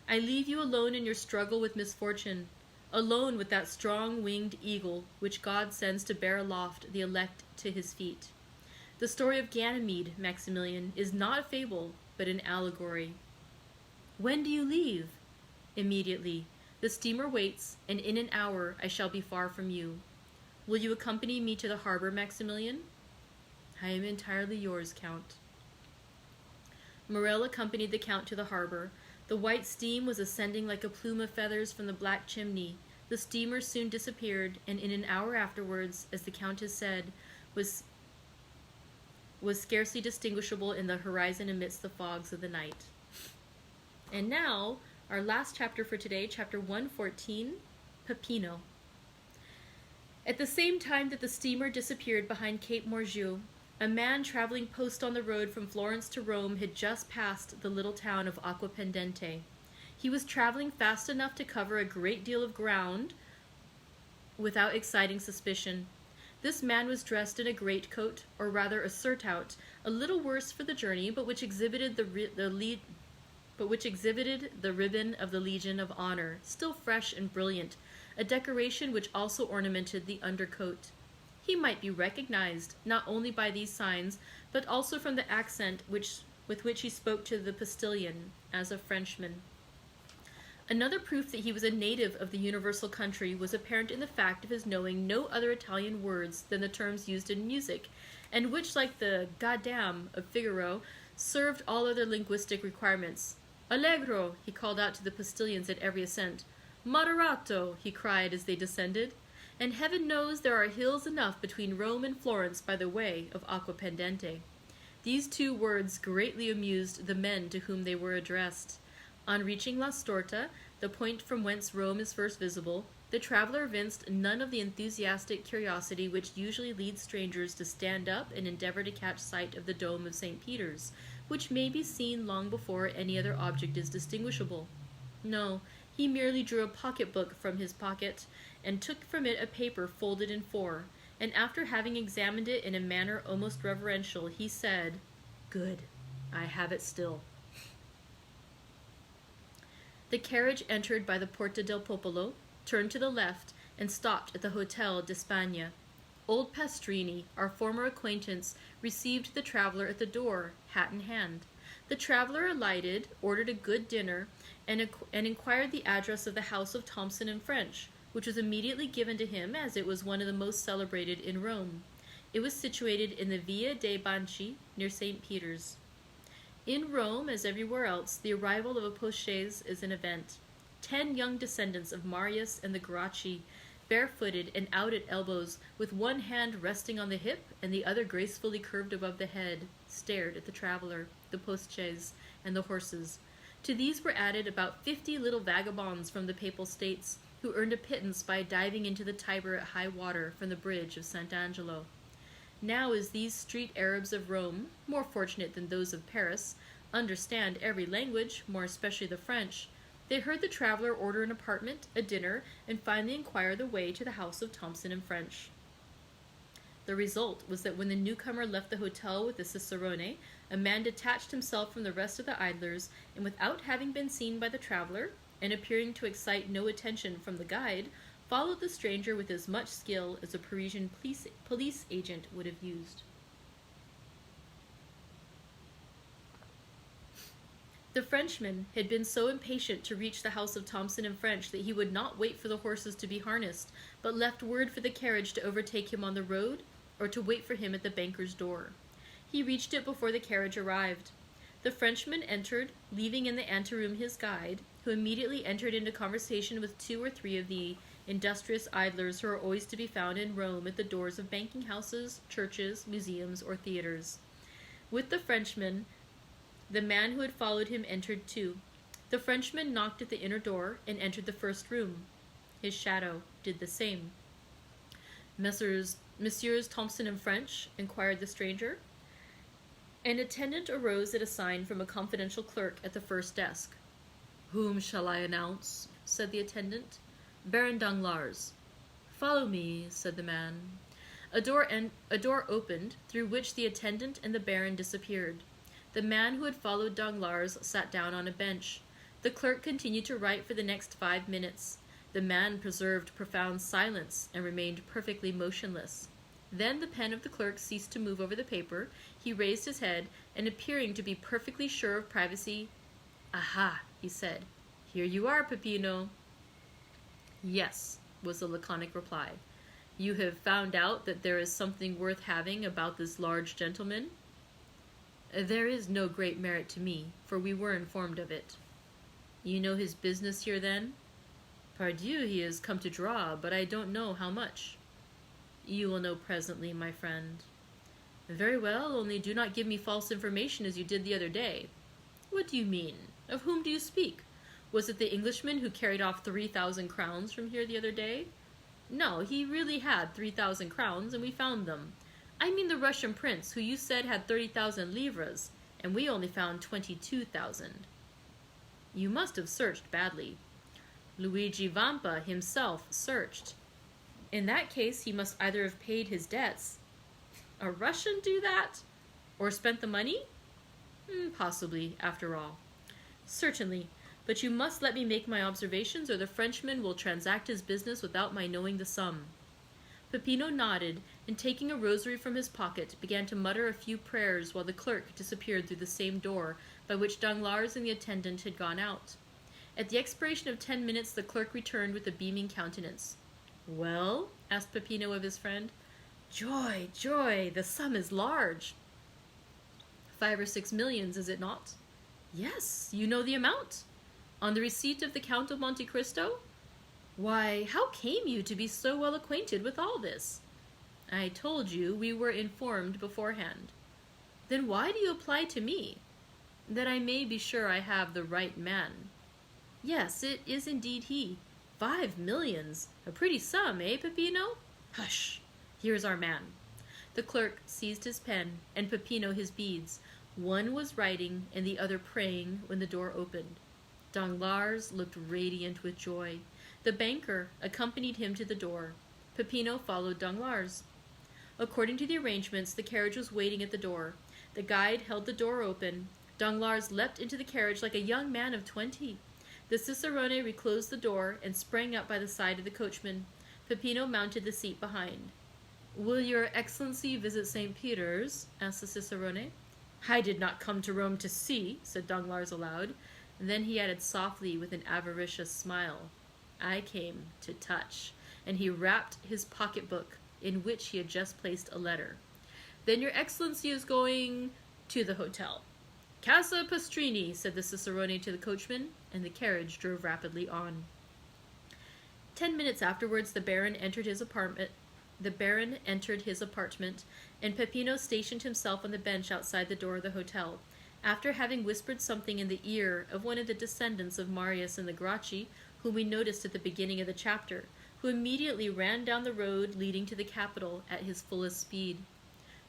I leave you alone in your struggle with misfortune, alone with that strong-winged eagle which God sends to bear aloft the elect to his feet. The story of Ganymede, Maximilian, is not a fable, but an allegory. When do you leave? Immediately. The steamer waits, and in an hour I shall be far from you. Will you accompany me to the harbor, Maximilian? I am entirely yours, Count. Morel accompanied the Count to the harbor. The white steam was ascending like a plume of feathers from the black chimney. The steamer soon disappeared, and in an hour afterwards, as the Countess said, was scarcely distinguishable in the horizon amidst the fogs of the night. And now, our last chapter for today, chapter 114, Peppino. At the same time that the steamer disappeared behind Cape Morgiou, a man traveling post on the road from Florence to Rome had just passed the little town of Acquapendente. He was traveling fast enough to cover a great deal of ground without exciting suspicion. This man was dressed in a greatcoat, or rather a surtout, a little worse for the journey, but which exhibited the ribbon of the Legion of Honor, still fresh and brilliant, a decoration which also ornamented the undercoat. He might be recognized, not only by these signs, but also from the accent with which he spoke to the postilion, as a Frenchman. Another proof that he was a native of the universal country was apparent in the fact of his knowing no other Italian words than the terms used in music, and which, like the "goddamn" of Figaro, served all other linguistic requirements. "Allegro," he called out to the postilions at every ascent. "Moderato," he cried as they descended. And heaven knows there are hills enough between Rome and Florence by the way of Acquapendente. These two words greatly amused the men to whom they were addressed. On reaching La Storta, the point from whence Rome is first visible, the traveler evinced none of the enthusiastic curiosity which usually leads strangers to stand up and endeavor to catch sight of the dome of St. Peter's, which may be seen long before any other object is distinguishable. No, he merely drew a pocket-book from his pocket, and took from it a paper folded in four, and after having examined it in a manner almost reverential, he said, "Good, I have it still." The carriage entered by the Porta del Popolo, turned to the left, and stopped at the Hotel d'Espagne. Old Pastrini, our former acquaintance, received the traveler at the door, hat in hand. The traveler alighted, ordered a good dinner, and inquired the address of the house of Thomson and French, which was immediately given to him, as it was one of the most celebrated in Rome. It was situated in the Via dei Banchi, near St. Peter's. In Rome, as everywhere else, the arrival of a postchaise is an event. 10 young descendants of Marius and the Gracchi, barefooted and out at elbows, with one hand resting on the hip and the other gracefully curved above the head, stared at the traveler, the postchaise, and the horses. To these were added about 50 little vagabonds from the Papal States, who earned a pittance by diving into the Tiber at high water from the bridge of St. Angelo. Now as these street Arabs of Rome, more fortunate than those of Paris, understand every language, more especially the French, they heard the traveler order an apartment, a dinner, and finally inquire the way to the house of Thomson and French. The result was that when the newcomer left the hotel with the cicerone, a man detached himself from the rest of the idlers, and without having been seen by the traveler, and appearing to excite no attention from the guide, followed the stranger with as much skill as a Parisian police agent would have used. The Frenchman had been so impatient to reach the house of Thompson and French that he would not wait for the horses to be harnessed, but left word for the carriage to overtake him on the road or to wait for him at the banker's door. He reached it before the carriage arrived. The Frenchman entered, leaving in the anteroom his guide, who immediately entered into conversation with 2 or 3 of the industrious idlers who are always to be found in Rome at the doors of banking houses, churches, museums, or theaters. With the Frenchman, the man who had followed him entered too. The Frenchman knocked at the inner door and entered the first room. His shadow did the same. Messieurs Thompson and French? Inquired the stranger. An attendant arose at a sign from a confidential clerk at the first desk. Whom shall I announce? Said the attendant. Baron Danglars. Follow me, said the man. A door opened, through which the attendant and the baron disappeared. The man who had followed Danglars sat down on a bench. The clerk continued to write for the next 5 minutes. The man preserved profound silence and remained perfectly motionless. Then the pen of the clerk ceased to move over the paper. He raised his head, and appearing to be perfectly sure of privacy, "Aha," he said. "Here you are, Peppino." "Yes," was the laconic reply. "You have found out that there is something worth having about this large gentleman?" "There is no great merit to me, for we were informed of it." "You know his business here, then?" "Pardieu, he has come to draw, but I don't know how much." "You will know presently, my friend." "Very well, only do not give me false information as you did the other day." "What do you mean? Of whom do you speak? Was it the Englishman who carried off 3,000 crowns from here the other day?" "No, he really had 3,000 crowns, and we found them. I mean the Russian prince, who you said had 30,000 livres, and we only found 22,000. You must have searched badly." "Luigi Vampa himself searched." "In that case, he must either have paid his debts." "A Russian do that? Or spent the money?" Possibly, after all." "Certainly, but you must let me make my observations, or the Frenchman will transact his business without my knowing the sum." Peppino nodded, and taking a rosary from his pocket, began to mutter a few prayers while the clerk disappeared through the same door by which Danglars and the attendant had gone out. At the expiration of 10 minutes, the clerk returned with a beaming countenance. "Well?" asked Peppino of his friend. "Joy, joy! The sum is large." 5 or 6 millions, is it not?" "Yes, you know the amount? On the receipt of the Count of Monte Cristo?" "Why, how came you to be so well acquainted with all this?" "I told you we were informed beforehand." "Then why do you apply to me?" "That I may be sure I have the right man." "Yes, it is indeed he. 5 millions! A pretty sum, eh, Peppino?" "Hush! Here's our man." The clerk seized his pen, and Peppino his beads. One was writing, and the other praying, when the door opened. Danglars looked radiant with joy. The banker accompanied him to the door. Peppino followed Danglars. According to the arrangements, the carriage was waiting at the door. The guide held the door open. Danglars leapt into the carriage like a young man of 20. The cicerone reclosed the door and sprang up by the side of the coachman. Peppino mounted the seat behind. "Will your Excellency visit St. Peter's?" asked the cicerone. "I did not come to Rome to see," said Danglars aloud. And then he added softly with an avaricious smile, "I came to touch," and he rapped his pocketbook, in which he had just placed a letter. "Then your Excellency is going to the hotel." "Casa Pastrini," said the cicerone to the coachman, and the carriage drove rapidly on. 10 minutes afterwards, the Baron entered his apartment, and Peppino stationed himself on the bench outside the door of the hotel. After having whispered something in the ear of one of the descendants of Marius and the Gracchi, whom we noticed at the beginning of the chapter, who immediately ran down the road leading to the capital at his fullest speed.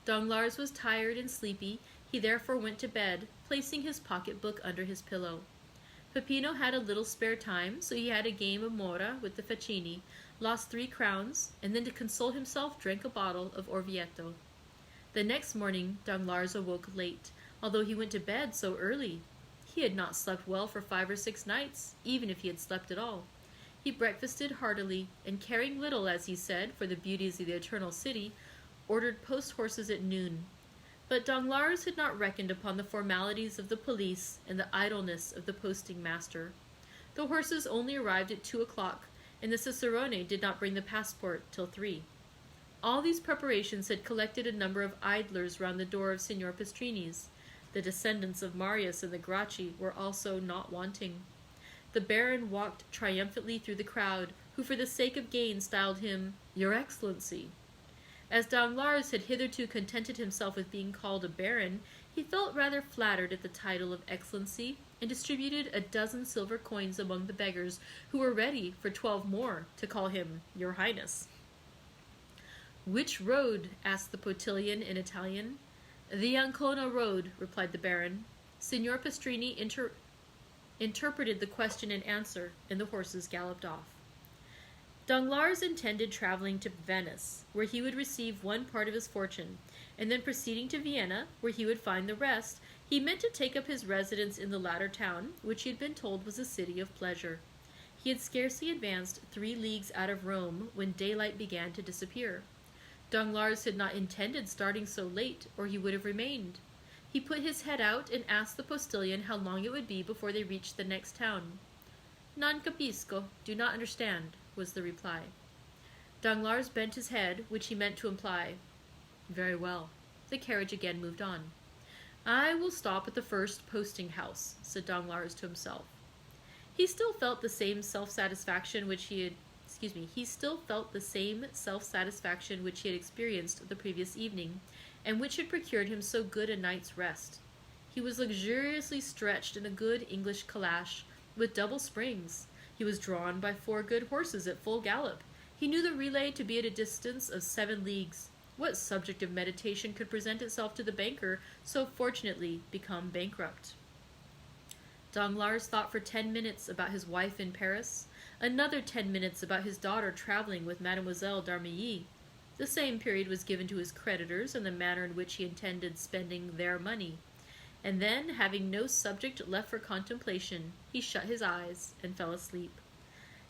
Danglars was tired and sleepy. He therefore went to bed, placing his pocketbook under his pillow. Peppino had a little spare time, so he had a game of mora with the Facchini, lost 3 crowns, and then to console himself drank a bottle of Orvieto. The next morning Danglars awoke late, although he went to bed so early. He had not slept well for 5 or 6 nights, even if he had slept at all. He breakfasted heartily, and caring little, as he said, for the beauties of the eternal city, ordered post-horses at noon. But Danglars had not reckoned upon the formalities of the police and the idleness of the posting-master. The horses only arrived at 2 o'clock, and the cicerone did not bring the passport till 3. All these preparations had collected a number of idlers round the door of Signor Pastrini's. The descendants of Marius and the Gracchi were also not wanting. The Baron walked triumphantly through the crowd, who for the sake of gain styled him "Your Excellency." As Danglars had hitherto contented himself with being called a baron, he felt rather flattered at the title of Excellency, and distributed a dozen silver coins among the beggars, who were ready for 12 more to call him "Your Highness." "Which road?" asked the postilion in Italian. "The Ancona road," replied the Baron. Signor Pastrini interpreted the question and answer, and the horses galloped off. Danglars intended traveling to Venice, where he would receive one part of his fortune, and then proceeding to Vienna, where he would find the rest. He meant to take up his residence in the latter town, which he had been told was a city of pleasure. He had scarcely advanced 3 leagues out of Rome when daylight began to disappear. Danglars had not intended starting so late, or he would have remained. He put his head out and asked the postilion how long it would be before they reached the next town. "Non capisco, do not understand," was the reply. Danglars bent his head, which he meant to imply, "Very well." The carriage again moved on. "I will stop at the first posting-house," said Danglars to himself. He still felt the same self-satisfaction which he had experienced the previous evening, and which had procured him so good a night's rest. He was luxuriously stretched in a good English calash, with double springs. He was drawn by 4 good horses at full gallop. He knew the relay to be at a distance of 7 leagues. What subject of meditation could present itself to the banker, so fortunately become bankrupt? Danglars thought for 10 minutes about his wife in Paris, another 10 minutes about his daughter traveling with Mademoiselle d'Armilly. The same period was given to his creditors and the manner in which he intended spending their money. And then, having no subject left for contemplation, he shut his eyes and fell asleep.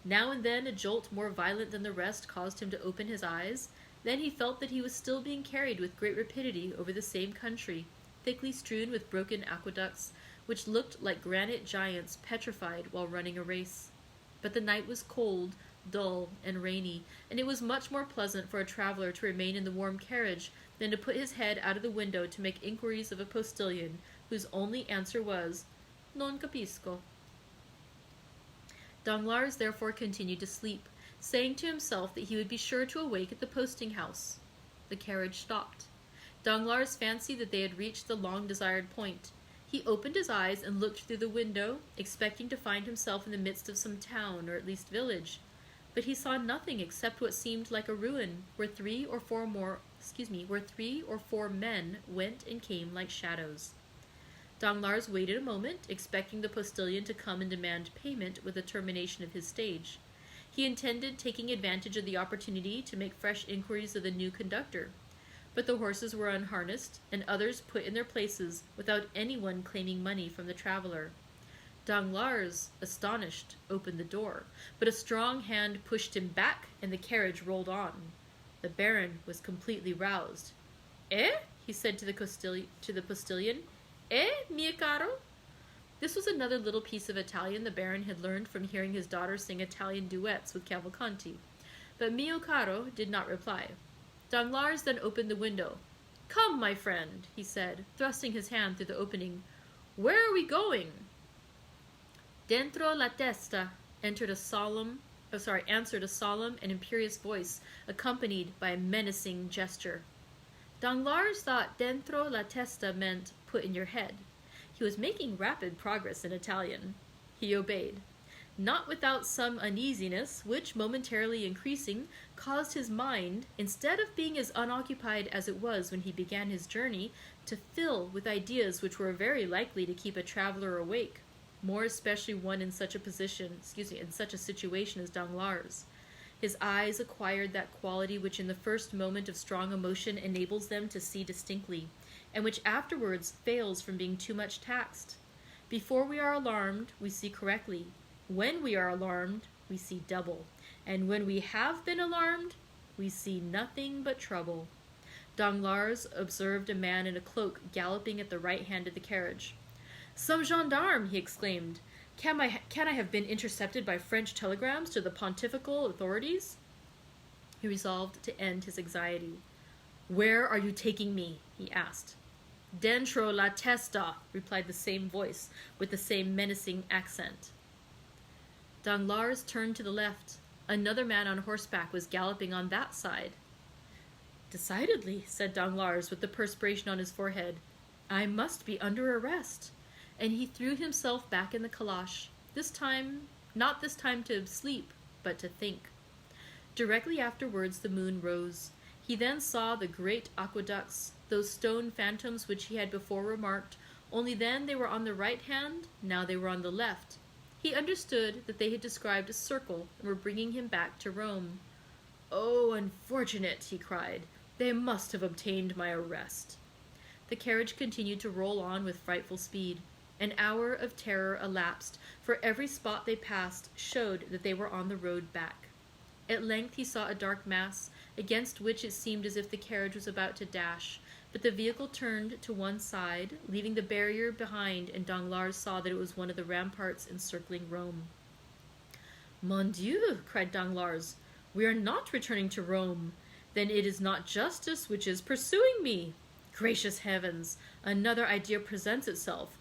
Now and then a jolt more violent than the rest caused him to open his eyes. Then he felt that he was still being carried with great rapidity over the same country, thickly strewn with broken aqueducts, which looked like granite giants petrified while running a race. But the night was cold, dull, and rainy, and it was much more pleasant for a traveler to remain in the warm carriage than to put his head out of the window to make inquiries of a postilion, whose only answer was, "Non capisco." Danglars therefore continued to sleep, saying to himself that he would be sure to awake at the posting-house. The carriage stopped. Danglars fancied that they had reached the long-desired point. He opened his eyes and looked through the window, expecting to find himself in the midst of some town, or at least village. But he saw nothing except what seemed like a ruin, where 3 or 4 men went and came like shadows. Danglars waited a moment, expecting the postilion to come and demand payment with the termination of his stage. He intended taking advantage of the opportunity to make fresh inquiries of the new conductor. But the horses were unharnessed, and others put in their places, without anyone claiming money from the traveler. Danglars, astonished, opened the door, but a strong hand pushed him back, and the carriage rolled on. The Baron was completely roused. "Eh?" he said to the postilion. "Eh, mio caro?" This was another little piece of Italian the Baron had learned from hearing his daughter sing Italian duets with Cavalcanti. But mio caro did not reply. Danglars then opened the window. "Come, my friend," he said, thrusting his hand through the opening. "Where are we going?" "Dentro la testa," answered a solemn and imperious voice, accompanied by a menacing gesture. Danglars thought dentro la testa meant "put in your head." He was making rapid progress in Italian. He obeyed, not without some uneasiness, which, momentarily increasing, caused his mind, instead of being as unoccupied as it was when he began his journey, to fill with ideas which were very likely to keep a traveler awake, more especially one in such a situation as Danglars. His eyes acquired that quality which in the first moment of strong emotion enables them to see distinctly, and which afterwards fails from being too much taxed. Before we are alarmed, we see correctly. When we are alarmed, we see double, and when we have been alarmed, we see nothing but trouble. Danglars observed a man in a cloak galloping at the right hand of the carriage. "Some gendarme!" he exclaimed. Can I have been intercepted by French telegrams to the pontifical authorities?" He resolved to end his anxiety. "Where are you taking me?" he asked. "Dentro la testa," replied the same voice, with the same menacing accent. Danglars turned to the left. Another man on horseback was galloping on that side. "Decidedly," said Danglars, with the perspiration on his forehead, "I must be under arrest." And he threw himself back in the calash, not this time to sleep, but to think. Directly afterwards the moon rose. He then saw the great aqueducts, those stone phantoms which he had before remarked, only then they were on the right hand, now they were on the left. He understood that they had described a circle and were bringing him back to Rome. "Oh, unfortunate!" he cried. "They must have obtained my arrest." The carriage continued to roll on with frightful speed. An hour of terror elapsed, for every spot they passed showed that they were on the road back. At length he saw a dark mass, against which it seemed as if the carriage was about to dash, but the vehicle turned to one side, leaving the barrier behind, and Danglars saw that it was one of the ramparts encircling Rome. "Mon Dieu!" cried Danglars, "we are not returning to Rome. Then it is not justice which is pursuing me. Gracious heavens! Another idea presents itself.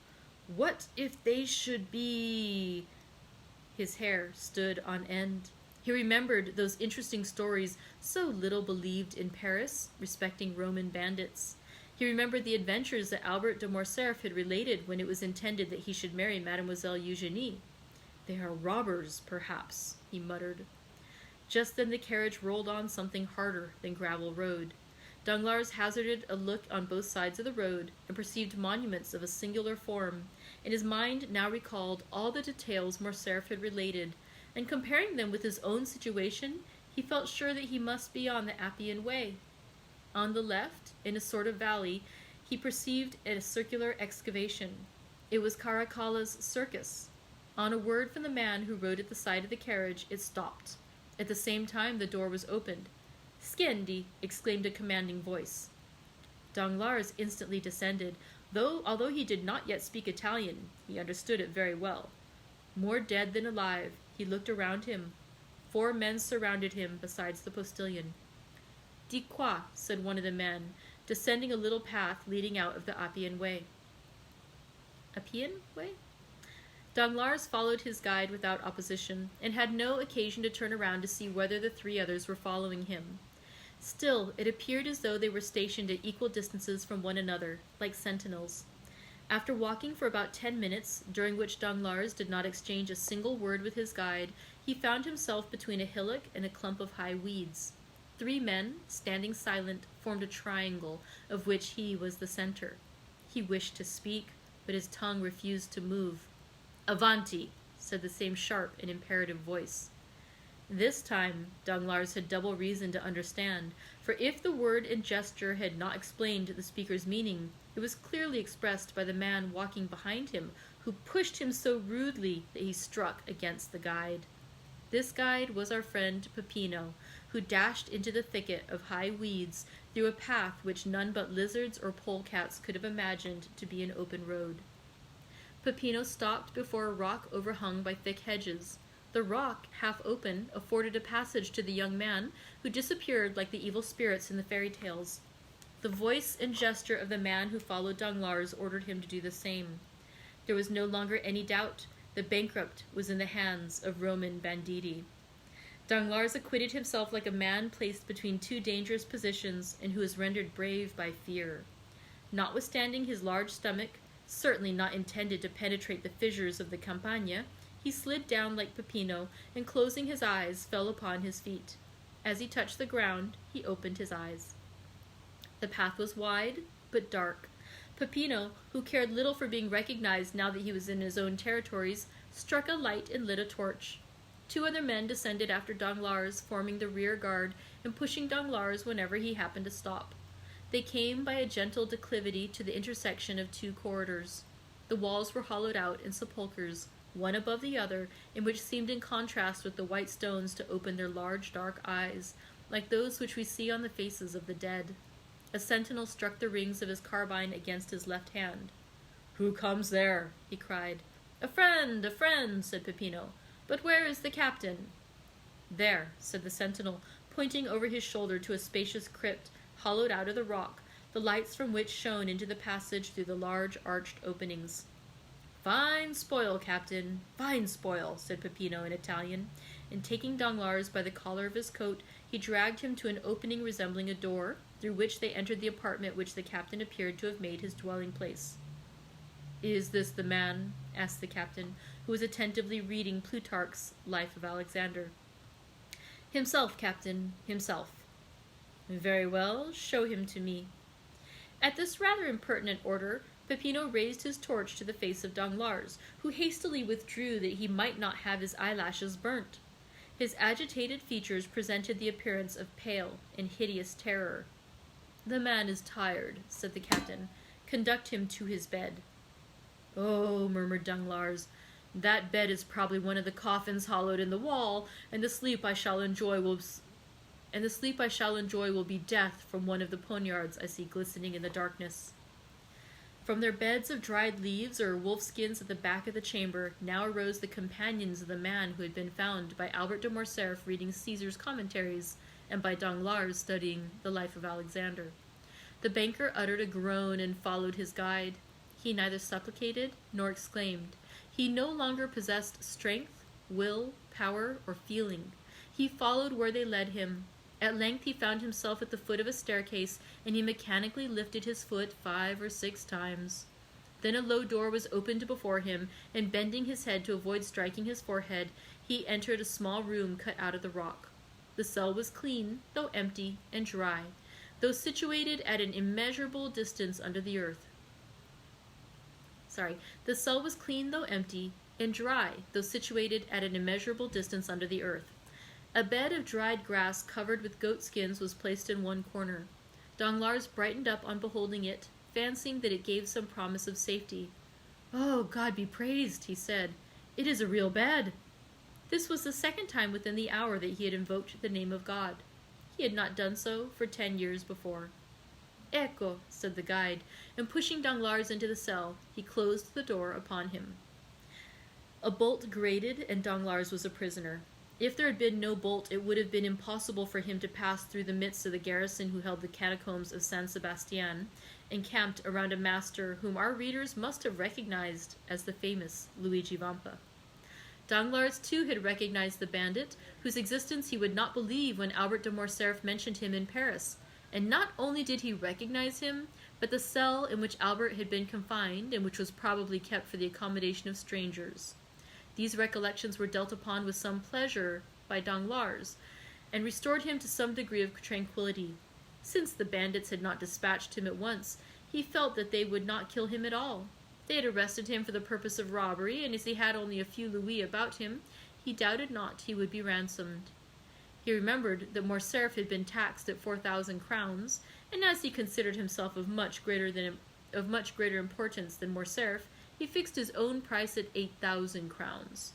What if they should be—" His hair stood on end. He remembered those interesting stories so little believed in Paris respecting Roman bandits. He remembered the adventures that Albert de Morcerf had related when it was intended that he should marry Mademoiselle Eugénie. "They are robbers, perhaps," he muttered. Just then the carriage rolled on something harder than gravel road. Danglars hazarded a look on both sides of the road, and perceived monuments of a singular form, and his mind now recalled all the details Morcerf had related, and comparing them with his own situation, he felt sure that he must be on the Appian Way. On the left, in a sort of valley, he perceived a circular excavation. It was Caracalla's circus. On a word from the man who rode at the side of the carriage, it stopped. At the same time the door was opened. "Scendi!" exclaimed a commanding voice. Danglars instantly descended, although he did not yet speak Italian, he understood it very well. More dead than alive, he looked around him. 4 men surrounded him, besides the postilion. "Di qua," said one of the men, descending a little path leading out of the Appian Way. Appian Way? Danglars followed his guide without opposition, and had no occasion to turn around to see whether the 3 others were following him. Still, it appeared as though they were stationed at equal distances from one another, like sentinels. After walking for about 10 minutes, during which Danglars did not exchange a single word with his guide, he found himself between a hillock and a clump of high weeds. 3 men, standing silent, formed a triangle, of which he was the center. He wished to speak, but his tongue refused to move. "Avanti!" said the same sharp and imperative voice. This time Danglars had double reason to understand, for if the word and gesture had not explained the speaker's meaning, it was clearly expressed by the man walking behind him, who pushed him so rudely that he struck against the guide. This guide was our friend Peppino, who dashed into the thicket of high weeds through a path which none but lizards or polecats could have imagined to be an open road. Peppino stopped before a rock overhung by thick hedges. The rock, half open, afforded a passage to the young man, who disappeared like the evil spirits in the fairy tales. The voice and gesture of the man who followed Danglars ordered him to do the same. There was no longer any doubt. The bankrupt was in the hands of Roman banditti. Danglars acquitted himself like a man placed between 2 dangerous positions, and who is rendered brave by fear. Notwithstanding his large stomach, certainly not intended to penetrate the fissures of the Campagna, he slid down like Peppino, and closing his eyes, fell upon his feet. As he touched the ground, he opened his eyes. The path was wide, but dark. Peppino, who cared little for being recognized now that he was in his own territories, struck a light and lit a torch. 2 other men descended after Danglars, forming the rear guard, and pushing Danglars whenever he happened to stop. They came by a gentle declivity to the intersection of 2 corridors. The walls were hollowed out in sepulchres. one above the other, and which seemed in contrast with the white stones to open their large dark eyes, like those which we see on the faces of the dead. A sentinel struck the rings of his carbine against his left hand. "Who comes there?" he cried. A friend, said Peppino. "But where is the captain?" "There," said the sentinel, pointing over his shoulder to a spacious crypt, hollowed out of the rock, the lights from which shone into the passage through the large arched openings. "Fine spoil, captain, fine spoil," said Peppino in Italian, and taking Danglars by the collar of his coat, he dragged him to an opening resembling a door, through which they entered the apartment which the captain appeared to have made his dwelling place. "Is this the man?" asked the captain, who was attentively reading Plutarch's Life of Alexander. "Himself, captain, himself." "Very well, show him to me." At this rather impertinent order, Peppino raised his torch to the face of Danglars, who hastily withdrew that he might not have his eyelashes burnt. His agitated features presented the appearance of pale and hideous terror. "The man is tired," said the captain. "Conduct him to his bed." "Oh," murmured Danglars, "that bed is probably one of the coffins hollowed in the wall, and the sleep I shall enjoy will be death from one of the poniards I see glistening in the darkness." From their beds of dried leaves or wolfskins at the back of the chamber now arose the companions of the man who had been found by Albert de Morcerf reading Caesar's Commentaries, and by Danglars studying the Life of Alexander. The banker uttered a groan and followed his guide. He neither supplicated nor exclaimed. He no longer possessed strength, will, power, or feeling. He followed where they led him. At length he found himself at the foot of a staircase, and he mechanically lifted his foot 5 or 6 times. Then a low door was opened before him, and bending his head to avoid striking his forehead, he entered a small room cut out of the rock. The cell was clean, though empty, and dry, though situated at an immeasurable distance under the earth. The cell was clean, though empty, and dry, though situated at an immeasurable distance under the earth. A bed of dried grass covered with goat skins was placed in one corner. Danglars brightened up on beholding it, fancying that it gave some promise of safety. "Oh, God be praised," he said. "It is a real bed." This was the second time within the hour that he had invoked the name of God. He had not done so for 10 years before. "Ecco," said the guide, and pushing Danglars into the cell, he closed the door upon him. A bolt grated, and Danglars was a prisoner. If there had been no bolt, it would have been impossible for him to pass through the midst of the garrison who held the catacombs of San Sebastian, encamped around a master whom our readers must have recognized as the famous Luigi Vampa. Danglars too had recognized the bandit, whose existence he would not believe when Albert de Morcerf mentioned him in Paris, and not only did he recognize him, but the cell in which Albert had been confined, and which was probably kept for the accommodation of strangers. These recollections were dealt upon with some pleasure by Danglars, and restored him to some degree of tranquillity. Since the bandits had not dispatched him at once, he felt that they would not kill him at all. They had arrested him for the purpose of robbery, and as he had only a few louis about him, he doubted not he would be ransomed. He remembered that Morcerf had been taxed at 4,000 crowns, and as he considered himself of much greater importance than Morcerf, he fixed his own price at 8,000 crowns.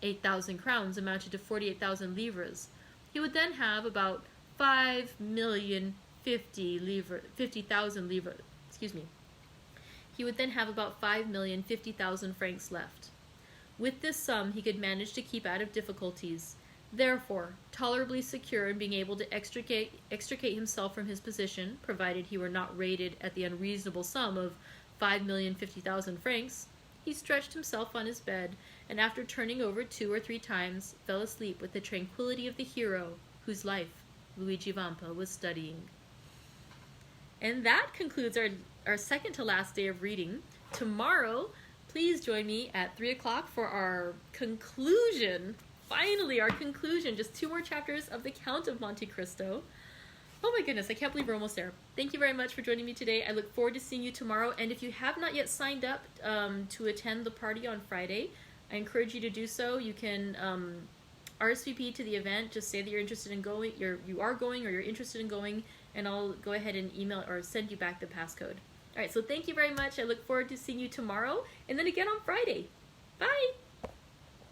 8,000 crowns amounted to 48,000 livres. He would then have about 5,050,000 livres. He would then have about 5,050,000 francs left. With this sum, he could manage to keep out of difficulties. Therefore, tolerably secure in being able to extricate himself from his position, provided he were not rated at the unreasonable sum of 5,050,000 francs, he stretched himself on his bed, and after turning over 2 or 3 times, fell asleep with the tranquillity of the hero whose life Luigi Vampa was studying. And that concludes our second to last day of reading. Tomorrow, please join me at 3 o'clock for our conclusion. Finally, our conclusion. Just 2 more chapters of the Count of Monte Cristo. Oh my goodness, I can't believe we're almost there. Thank you very much for joining me today. I look forward to seeing you tomorrow. And if you have not yet signed up to attend the party on Friday, I encourage you to do so. You can RSVP to the event. Just say that you're interested in going, you are going, or you're interested in going, and I'll go ahead and email or send you back the passcode. All right, so thank you very much. I look forward to seeing you tomorrow, and then again on Friday. Bye!